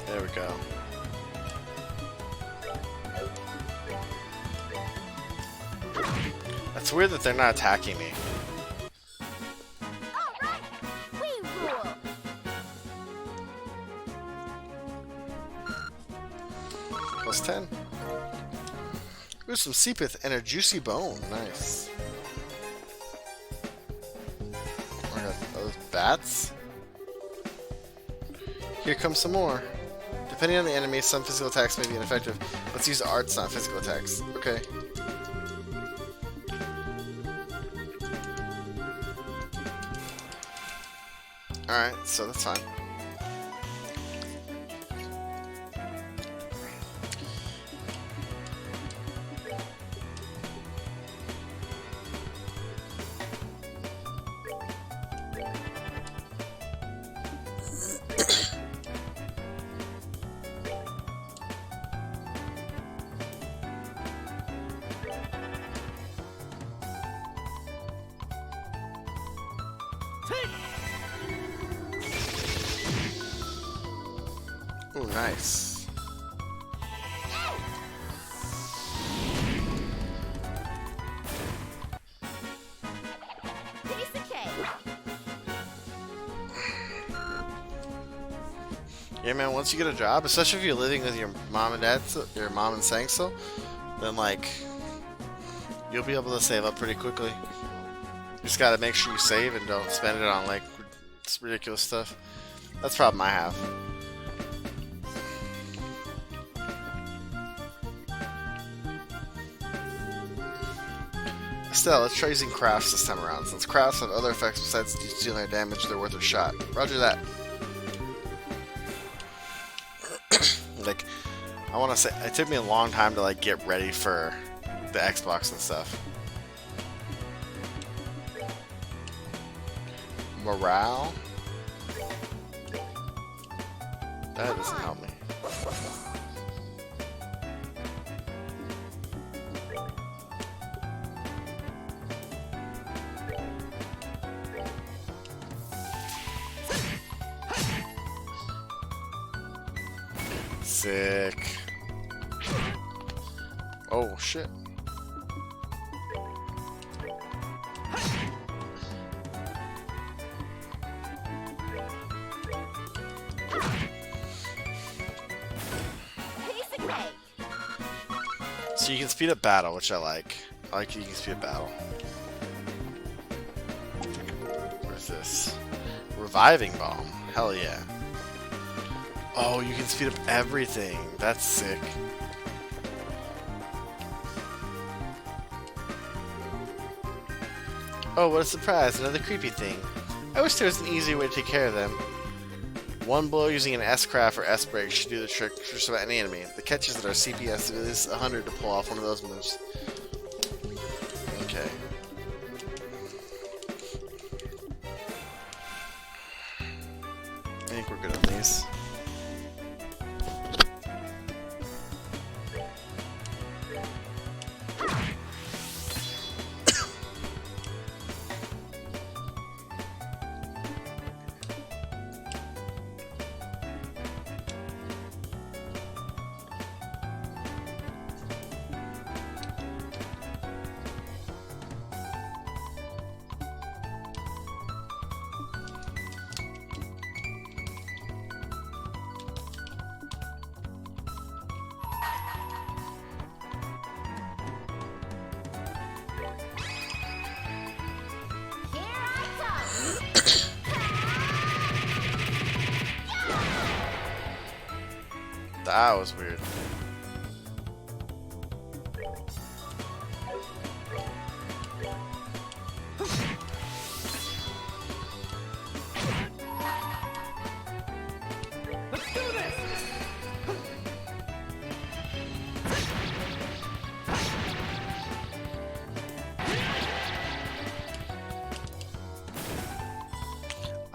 There we go. It's weird that they're not attacking me. Alright, we rule. Plus 10. Ooh, some Seepith and a juicy bone. Nice. I got those bats. Here comes some more. Depending on the enemy, some physical attacks may be ineffective. Let's use arts, not physical attacks. Okay. Alright, so that's fine. Ooh, nice. Piece of cake. Yeah, man, once you get a job, especially if you're living with your mom and dad, your mom and Sangsel, then, like, you'll be able to save up pretty quickly. You just gotta make sure you save and don't spend it on, like, ridiculous stuff. That's the problem I have. Still, let's try using crafts this time around. Since crafts have other effects besides dealing damage, they're worth a shot. Roger that. Like, I want to say, it took me a long time to, like, get ready for the Xbox and stuff. Morale? That doesn't help me. Sick. Oh, shit. Piece of cake. So you can speed up battle, which I like. I like you can speed up battle. Where's this? Reviving Bomb. Hell yeah. Oh, you can speed up everything. That's sick. Oh, what a surprise. Another creepy thing. I wish there was an easier way to take care of them. One blow using an S-Craft or S-Break should do the trick for just about any enemy. The catch is that our CPS is 100 to pull off one of those moves. Okay. I think we're good on these. Here I come. That was weird.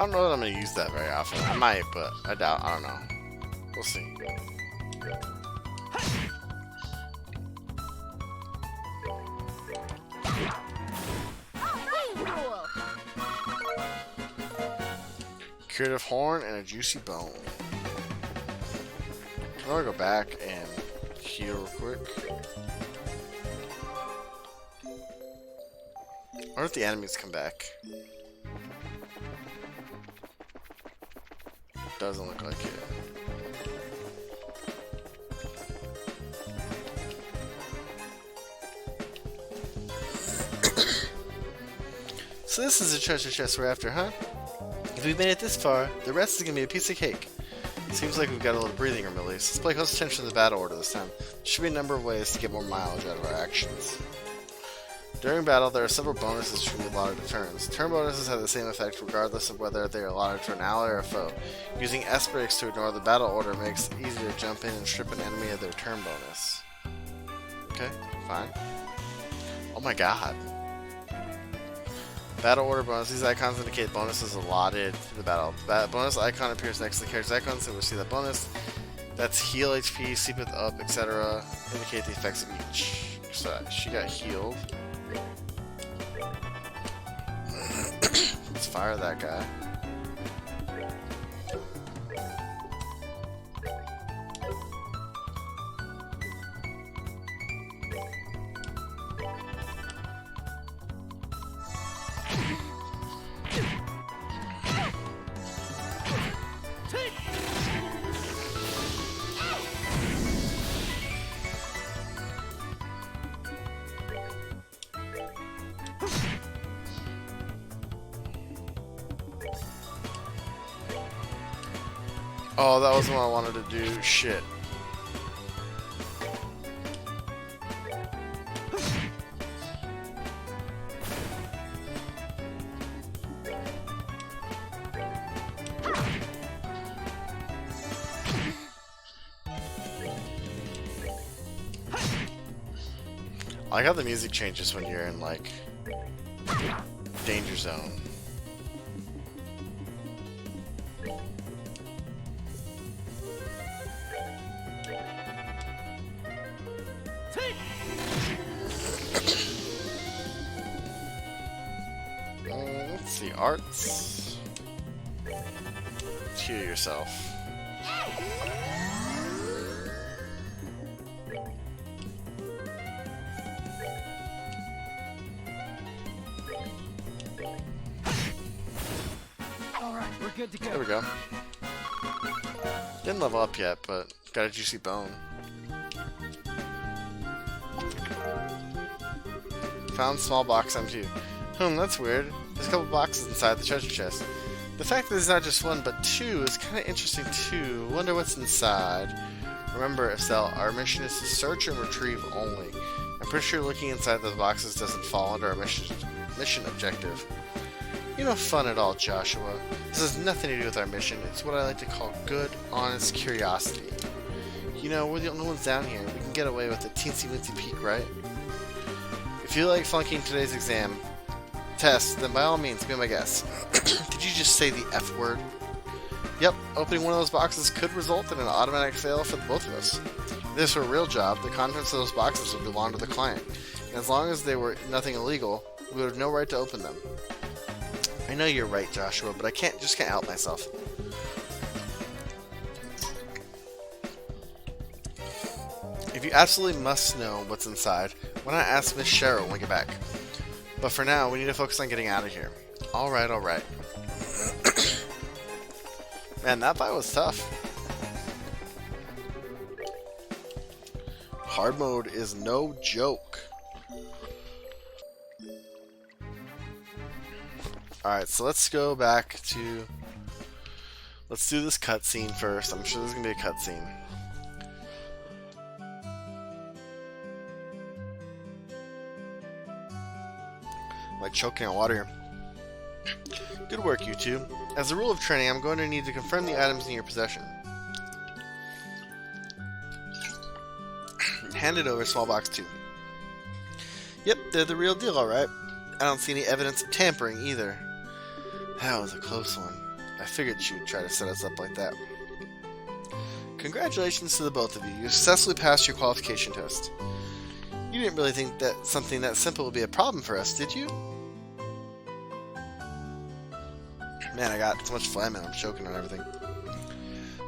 don't know that I'm going to use that very often. I might, but I doubt. I don't know. We'll see. We rule. Curative horn and a juicy bone. I want to go back and heal real quick. I wonder if the enemies come back. Doesn't look like it. So this is the treasure chest we're after, huh? If we've made it this far, the rest is gonna be a piece of cake. Seems like we've got a little breathing room at least. Let's pay close attention to the battle order this time. There should be a number of ways to get more mileage out of our actions. During battle, there are several bonuses which can be allotted to turns. Turn bonuses have the same effect regardless of whether they are allotted to an ally or a foe. Using S breaks to ignore the battle order makes it easier to jump in and strip an enemy of their turn bonus. Okay, fine. Oh my god. Battle order bonus. These icons indicate bonuses allotted to the battle. The bonus icon appears next to the character's icon, so we'll see that bonus. That's heal HP, sleepeth up, etc. Indicate the effects of each. So she got healed. Let's fire that guy. Oh, that wasn't what I wanted to do. Shit. I like how the music changes when you're in, like, danger zone. Let's see, arts. Heal yourself. Alright, we're good to go. There we go. Didn't level up yet, but got a juicy bone. Found small box M2. That's weird. There's a couple boxes inside the treasure chest. The fact that there's not just one, but two is kind of interesting too. Wonder what's inside. Remember, Estelle, our mission is to search and retrieve only. I'm pretty sure looking inside those boxes doesn't fall under our mission objective. You know fun at all, Joshua. This has nothing to do with our mission. It's what I like to call good, honest curiosity. You know, we're the only ones down here. We can get away with a teensy-weensy peek, right? If you like flunking today's exam test, then by all means, be my guest. Did you just say the F word? Yep, opening one of those boxes could result in an automatic fail for the both of us. If this were a real job, the contents of those boxes would belong to the client. And as long as they were nothing illegal, we would have no right to open them. I know you're right, Joshua, but I just can't help myself. If you absolutely must know what's inside, why not ask Miss Cheryl when we get back? But for now, we need to focus on getting out of here. Alright, alright. Man, that fight was tough. Hard mode is no joke. Alright, so let's go back to... Let's do this cutscene first. I'm sure there's going to be a cutscene. Like choking on water. Good work, you two. As a rule of training, I'm going to need to confirm the items in your possession. Hand it over, small box 2. Yep, they're the real deal, alright. I don't see any evidence of tampering either. That was a close one. I figured she'd try to set us up like that. Congratulations to the both of you. You successfully passed your qualification test. You didn't really think that something that simple would be a problem for us, did you? Man, I got so much phlegm and I'm choking on everything.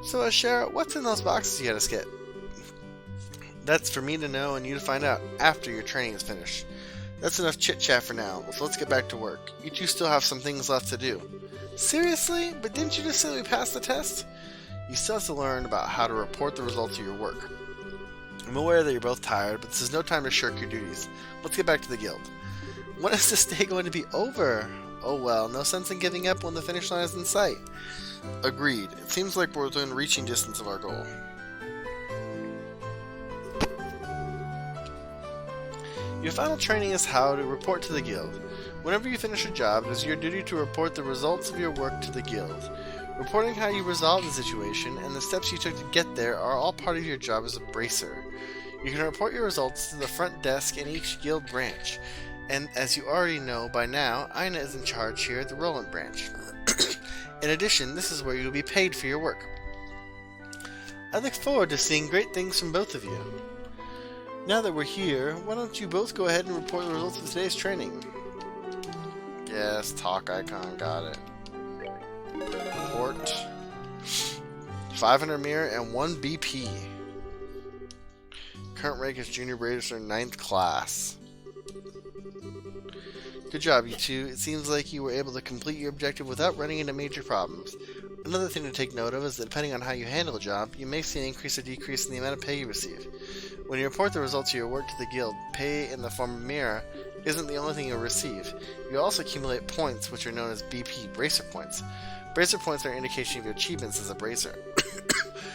So, Shara, what's in those boxes you had us get? That's for me to know and you to find out after your training is finished. That's enough chit-chat for now, so let's get back to work. You two still have some things left to do. Seriously? But didn't you just say we passed the test? You still have to learn about how to report the results of your work. I'm aware that you're both tired, but this is no time to shirk your duties. Let's get back to the guild. When is this day going to be over? Oh well, no sense in giving up when the finish line is in sight. Agreed. It seems like we're within reaching distance of our goal. Your final training is how to report to the guild. Whenever you finish a job, it is your duty to report the results of your work to the guild. Reporting how you resolved the situation and the steps you took to get there are all part of your job as a bracer. You can report your results to the front desk in each guild branch, and as you already know by now, Aina is in charge here at the Roland branch. In addition, this is where you will be paid for your work. I look forward to seeing great things from both of you. Now that we're here, why don't you both go ahead and report the results of today's training? Yes, talk icon, got it. Report. 500 mirror and 1 BP. Current rank is Junior Bracer 9th class. Good job, you two. It seems like you were able to complete your objective without running into major problems. Another thing to take note of is that depending on how you handle a job, you may see an increase or decrease in the amount of pay you receive. When you report the results of your work to the guild, pay in the form of mirror isn't the only thing you'll receive. You also accumulate points, which are known as BP, Bracer Points. Bracer Points are an indication of your achievements as a Bracer.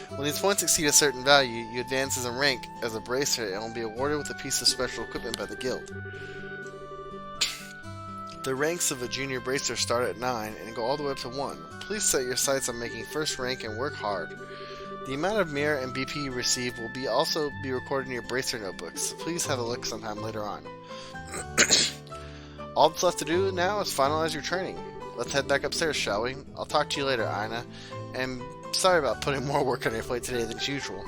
When these points exceed a certain value, you advance as a rank as a Bracer and will be awarded with a piece of special equipment by the guild. The ranks of a Junior Bracer start at 9 and go all the way up to 1. Please set your sights on making first rank and work hard. The amount of mirror and BP you receive will also be recorded in your Bracer notebooks, so please have a look sometime later on. All that's left to do now is finalize your training. Let's head back upstairs, shall we? I'll talk to you later, Aina, and sorry about putting more work on your plate today than usual.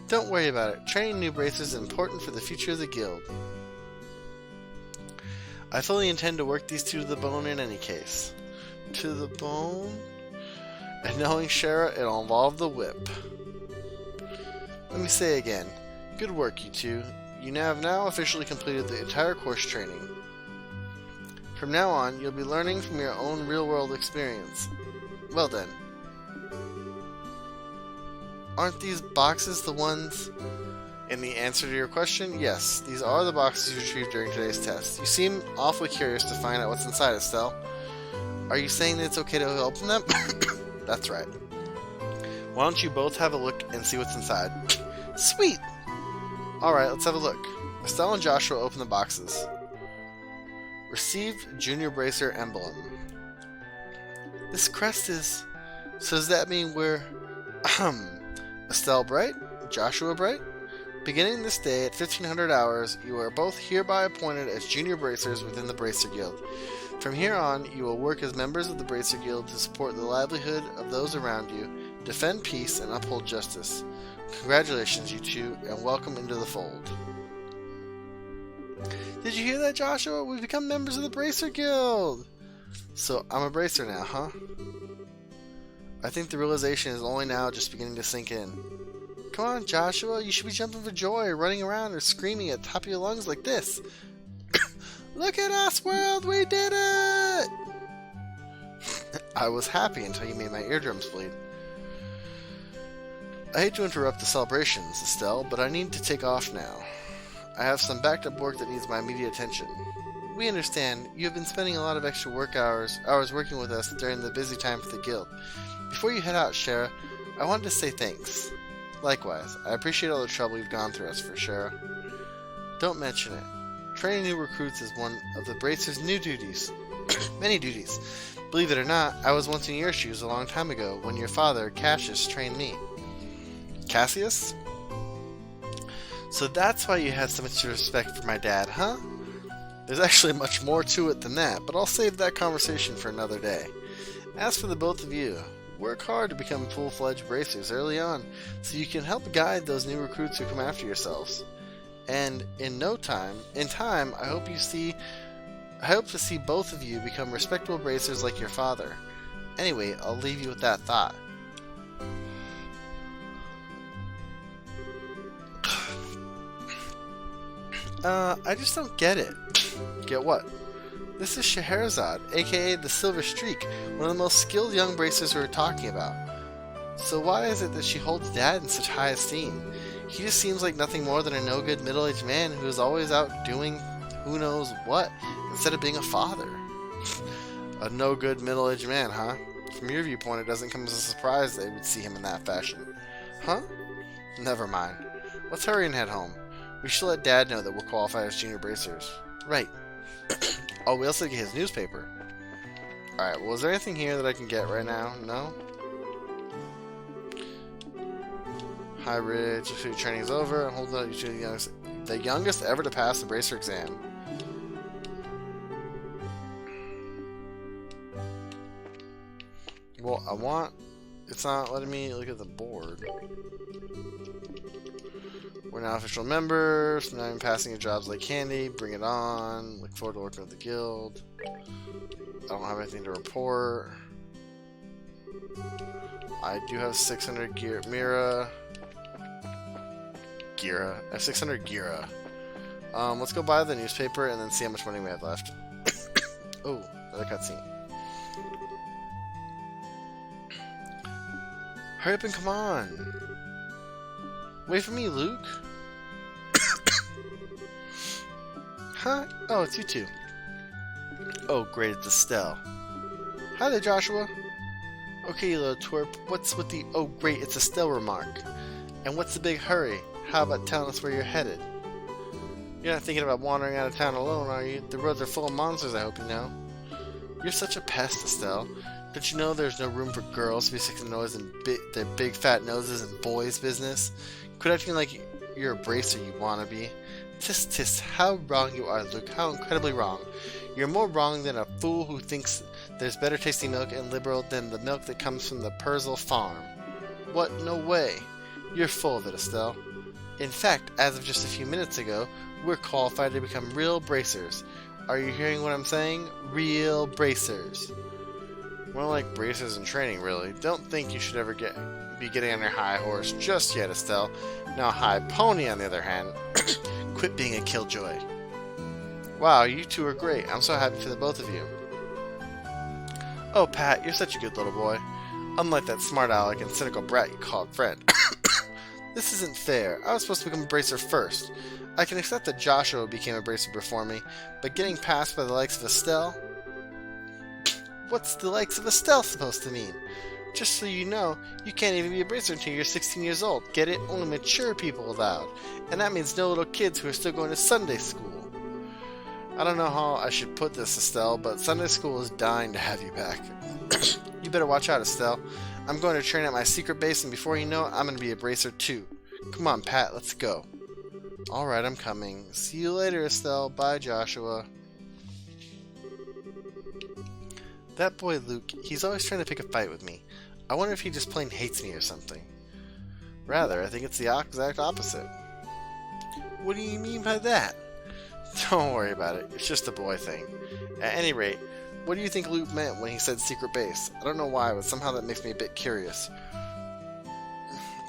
Don't worry about it. Training new bracers is important for the future of the guild. I fully intend to work these two to the bone in any case. To the bone? And knowing Shara, it'll involve the whip. Let me say again, good work, you two. You have now officially completed the entire course training. From now on, you'll be learning from your own real-world experience. Well then. Aren't these boxes the ones? In the answer to your question, yes, these are the boxes you retrieved during today's test. You seem awfully curious to find out what's inside, Estelle. Are you saying that it's okay to open them? That's right. Why don't you both have a look and see what's inside? Sweet! Alright, let's have a look. Estelle and Joshua open the boxes. Received Junior Bracer Emblem. This crest is... So does that mean we're... Estelle Bright? Joshua Bright? Beginning this day at 1500 hours, you are both hereby appointed as Junior Bracers within the Bracer Guild. From here on, you will work as members of the Bracer Guild to support the livelihood of those around you, defend peace, and uphold justice. Congratulations, you two, and welcome into the fold. Did you hear that, Joshua? We've become members of the Bracer Guild! So, I'm a Bracer now, huh? I think the realization is only now just beginning to sink in. Come on, Joshua, you should be jumping for joy, running around, or screaming at the top of your lungs like this. Look at us, world, we did it! I was happy until you made my eardrums bleed. I hate to interrupt the celebrations, Estelle, but I need to take off now. I have some backed-up work that needs my immediate attention. We understand you have been spending a lot of extra work hours working with us during the busy time for the guild. Before you head out, Shara, I wanted to say thanks. Likewise, I appreciate all the trouble you've gone through us for, Shara. Don't mention it. Training new recruits is one of the Bracer's new duties. Many duties. Believe it or not, I was once in your shoes a long time ago when your father, Cassius, trained me. Cassius? So that's why you had so much respect for my dad, huh? There's actually much more to it than that, but I'll save that conversation for another day. As for the both of you, work hard to become full-fledged bracers early on, so you can help guide those new recruits who come after yourselves. And in time, I hope to see both of you become respectable bracers like your father. Anyway, I'll leave you with that thought. I just don't get it. Get what? This is Scheherazade, aka the Silver Streak, one of the most skilled young bracers we were talking about. So why is it that she holds Dad in such high esteem? He just seems like nothing more than a no-good middle-aged man who is always out doing who knows what, instead of being a father. A no-good middle-aged man, huh? From your viewpoint, it doesn't come as a surprise they would see him in that fashion. Huh? Never mind. Let's hurry and head home. We should let Dad know that we're qualified as junior bracers. Right. Oh, we also get his newspaper. Alright, well, is there anything here that I can get right now? No? High Ridge, your training is over. Hold on, you're the youngest ever to pass the bracer exam. Well, it's not letting me look at the board. We're now official members. Now I'm passing your jobs like candy. Bring it on. Look forward to working with the guild. I don't have anything to report. I do have 600 gear. Gira. I have 600 Gira. Let's go buy the newspaper and then see how much money we have left. Oh, another cutscene. Hurry up and come on. Wait for me, Luke. Huh? Oh, it's you two. Oh, great, it's Estelle. Hi there, Joshua. Okay, you little twerp. What's with the "oh, great, it's Estelle" remark? And what's the big hurry? How about telling us where you're headed? You're not thinking about wandering out of town alone, are you? The roads are full of monsters, I hope you know. You're such a pest, Estelle. Don't you know there's no room for girls to be sticking their nose in their big fat noses in boys' business? Quit acting like you're a bracer, you wannabe. Tis, tis, how wrong you are, Luke. How incredibly wrong. You're more wrong than a fool who thinks there's better tasting milk and liberal than the milk that comes from the Purzel farm. What? No way. You're full of it, Estelle. In fact, as of just a few minutes ago, we're qualified to become real bracers. Are you hearing what I'm saying? Real bracers. More like bracers in training, really. Don't think you should ever be getting on your high horse just yet, Estelle. Now, High Pony, on the other hand, quit being a killjoy. Wow, you two are great. I'm so happy for the both of you. Oh, Pat, you're such a good little boy. Unlike that smart aleck and cynical brat you called friend. This isn't fair. I was supposed to become a bracer first. I can accept that Joshua became a bracer before me, but getting passed by the likes of Estelle? What's the likes of Estelle supposed to mean? Just so you know, you can't even be a bracer until you're 16 years old. Get it? Only mature people allowed. And that means no little kids who are still going to Sunday school. I don't know how I should put this, Estelle, but Sunday school is dying to have you back. You better watch out, Estelle. I'm going to train at my secret base, and before you know it, I'm going to be a bracer too. Come on, Pat, let's go. Alright, I'm coming. See you later, Estelle. Bye, Joshua. That boy Luke, he's always trying to pick a fight with me. I wonder if he just plain hates me or something. Rather, I think it's the exact opposite. What do you mean by that? Don't worry about it. It's just a boy thing. At any rate, what do you think Luke meant when he said secret base? I don't know why, but somehow that makes me a bit curious.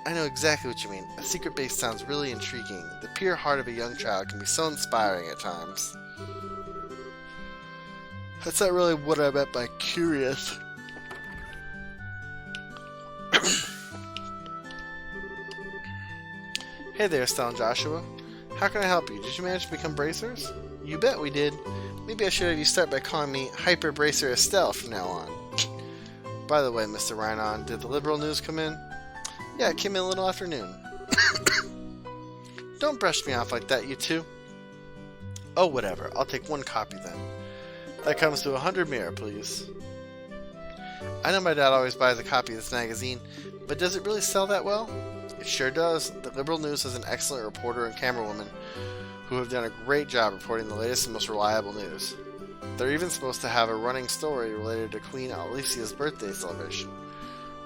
I know exactly what you mean. A secret base sounds really intriguing. The pure heart of a young child can be so inspiring at times. That's not really what I meant by curious. Hey there, Estelle and Joshua. How can I help you? Did you manage to become bracers? You bet we did. Maybe I should have you start by calling me Hyper Bracer Estelle from now on. By the way, Mr. Rhinon, did the liberal news come in? Yeah, it came in a little after noon. Don't brush me off like that, you two. Oh, whatever. I'll take one copy then. That comes to 100 Mira, please. I know my dad always buys a copy of this magazine, but does it really sell that well? It sure does. The Liberal News has an excellent reporter and camerawoman who have done a great job reporting the latest and most reliable news. They're even supposed to have a running story related to Queen Alicia's birthday celebration.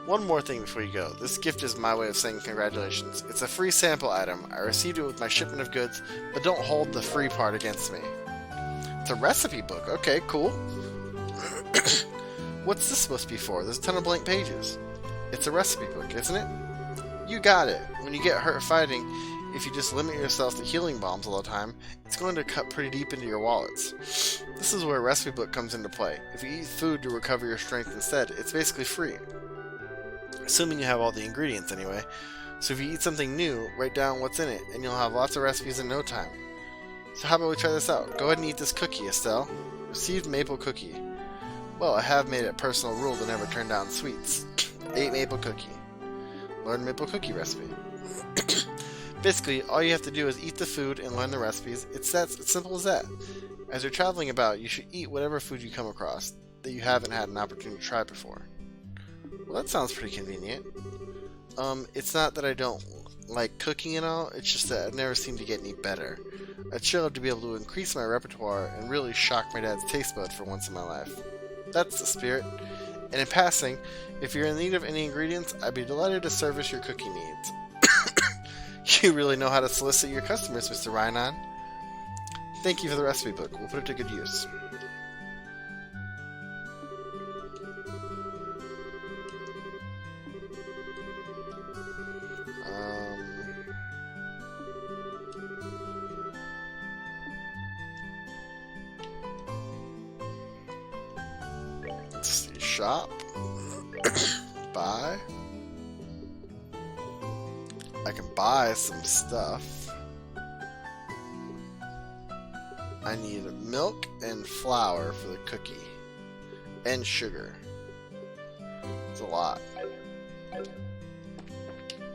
One more thing before you go. This gift is my way of saying congratulations. It's a free sample item. I received it with my shipment of goods, but don't hold the free part against me. It's a recipe book. Okay, cool. What's this supposed to be for? There's a ton of blank pages. It's a recipe book, isn't it? You got it. When you get hurt fighting, if you just limit yourself to healing bombs all the time, it's going to cut pretty deep into your wallets. This is where a recipe book comes into play. If you eat food to recover your strength instead, it's basically free. Assuming you have all the ingredients anyway. So if you eat something new, write down what's in it, and you'll have lots of recipes in no time. So how about we try this out? Go ahead and eat this cookie, Estelle. Received maple cookie. Well, I have made it a personal rule to never turn down sweets. 8 maple cookie. Learn maple cookie recipe. Basically, all you have to do is eat the food and learn the recipes. It's simple as that. As you're traveling about, you should eat whatever food you come across that you haven't had an opportunity to try before. Well, that sounds pretty convenient. It's not that I don't like cooking and all, it's just that I've never seemed to get any better. I'd sure love to be able to increase my repertoire and really shock my dad's taste bud for once in my life. That's the spirit. And in passing, if you're in need of any ingredients, I'd be delighted to service your cookie needs. You really know how to solicit your customers, Mr. Rhinon. Thank you for the recipe book. We'll put it to good use. Let's see. Shop. Buy. I can buy some stuff. I need milk and flour for the cookie. And sugar. It's a lot.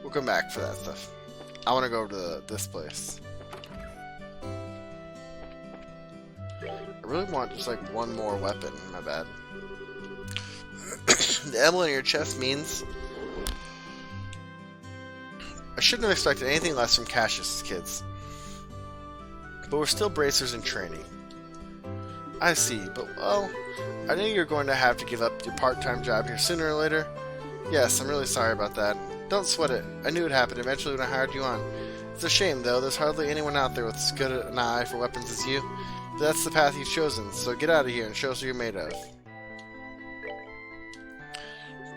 We'll come back for that stuff. I want to go to this place. I really want just like one more weapon. My bad. The emblem on your chest means... I shouldn't have expected anything less from Cassius' kids. But we're still bracers in training. I see, but well, I knew you were going to have to give up your part-time job here sooner or later. Yes, I'm really sorry about that. Don't sweat it. I knew it happened eventually when I hired you on. It's a shame, though. There's hardly anyone out there with as good an eye for weapons as you. But that's the path you've chosen, so get out of here and show us what you're made of.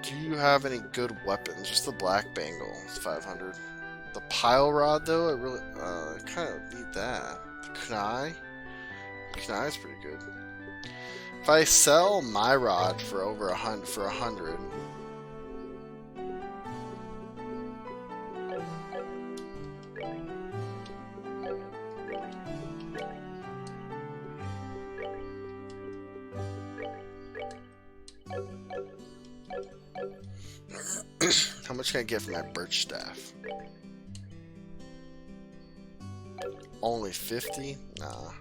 Do you have any good weapons? Just the black bangle. It's 500. The pile rod, though, I kind of need that. The kunai. Kunai's pretty good. If I sell my rod for over 100. How much can I get for my birch staff? Only 50? Nah.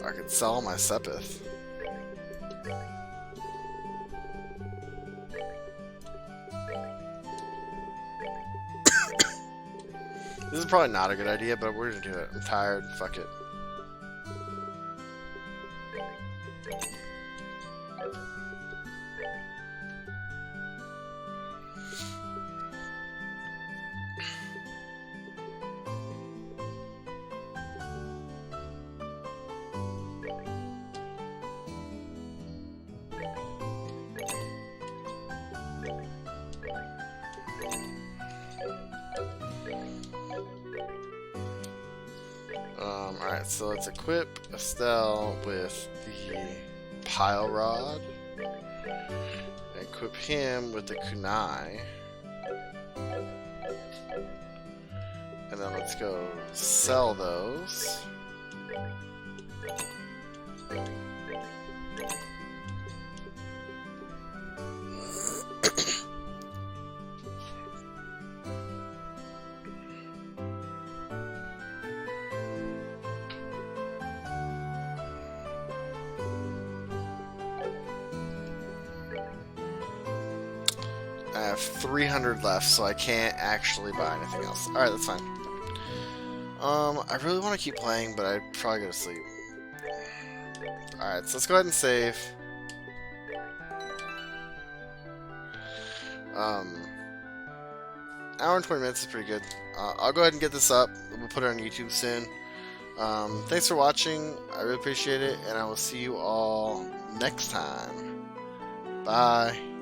I could sell my Sepith. This is probably not a good idea, but we're gonna do it. I'm tired. Fuck it. Alright, so let's equip Estelle with the pile rod. And equip him with the kunai. And then let's go sell those. I have 300 left, so I can't actually buy anything else. Alright, that's fine. I really want to keep playing, but I'd probably go to sleep. Alright, so let's go ahead and save. Hour and 20 minutes is pretty good. I'll go ahead and get this up. We'll put it on YouTube soon. Thanks for watching. I really appreciate it, and I will see you all next time. Bye.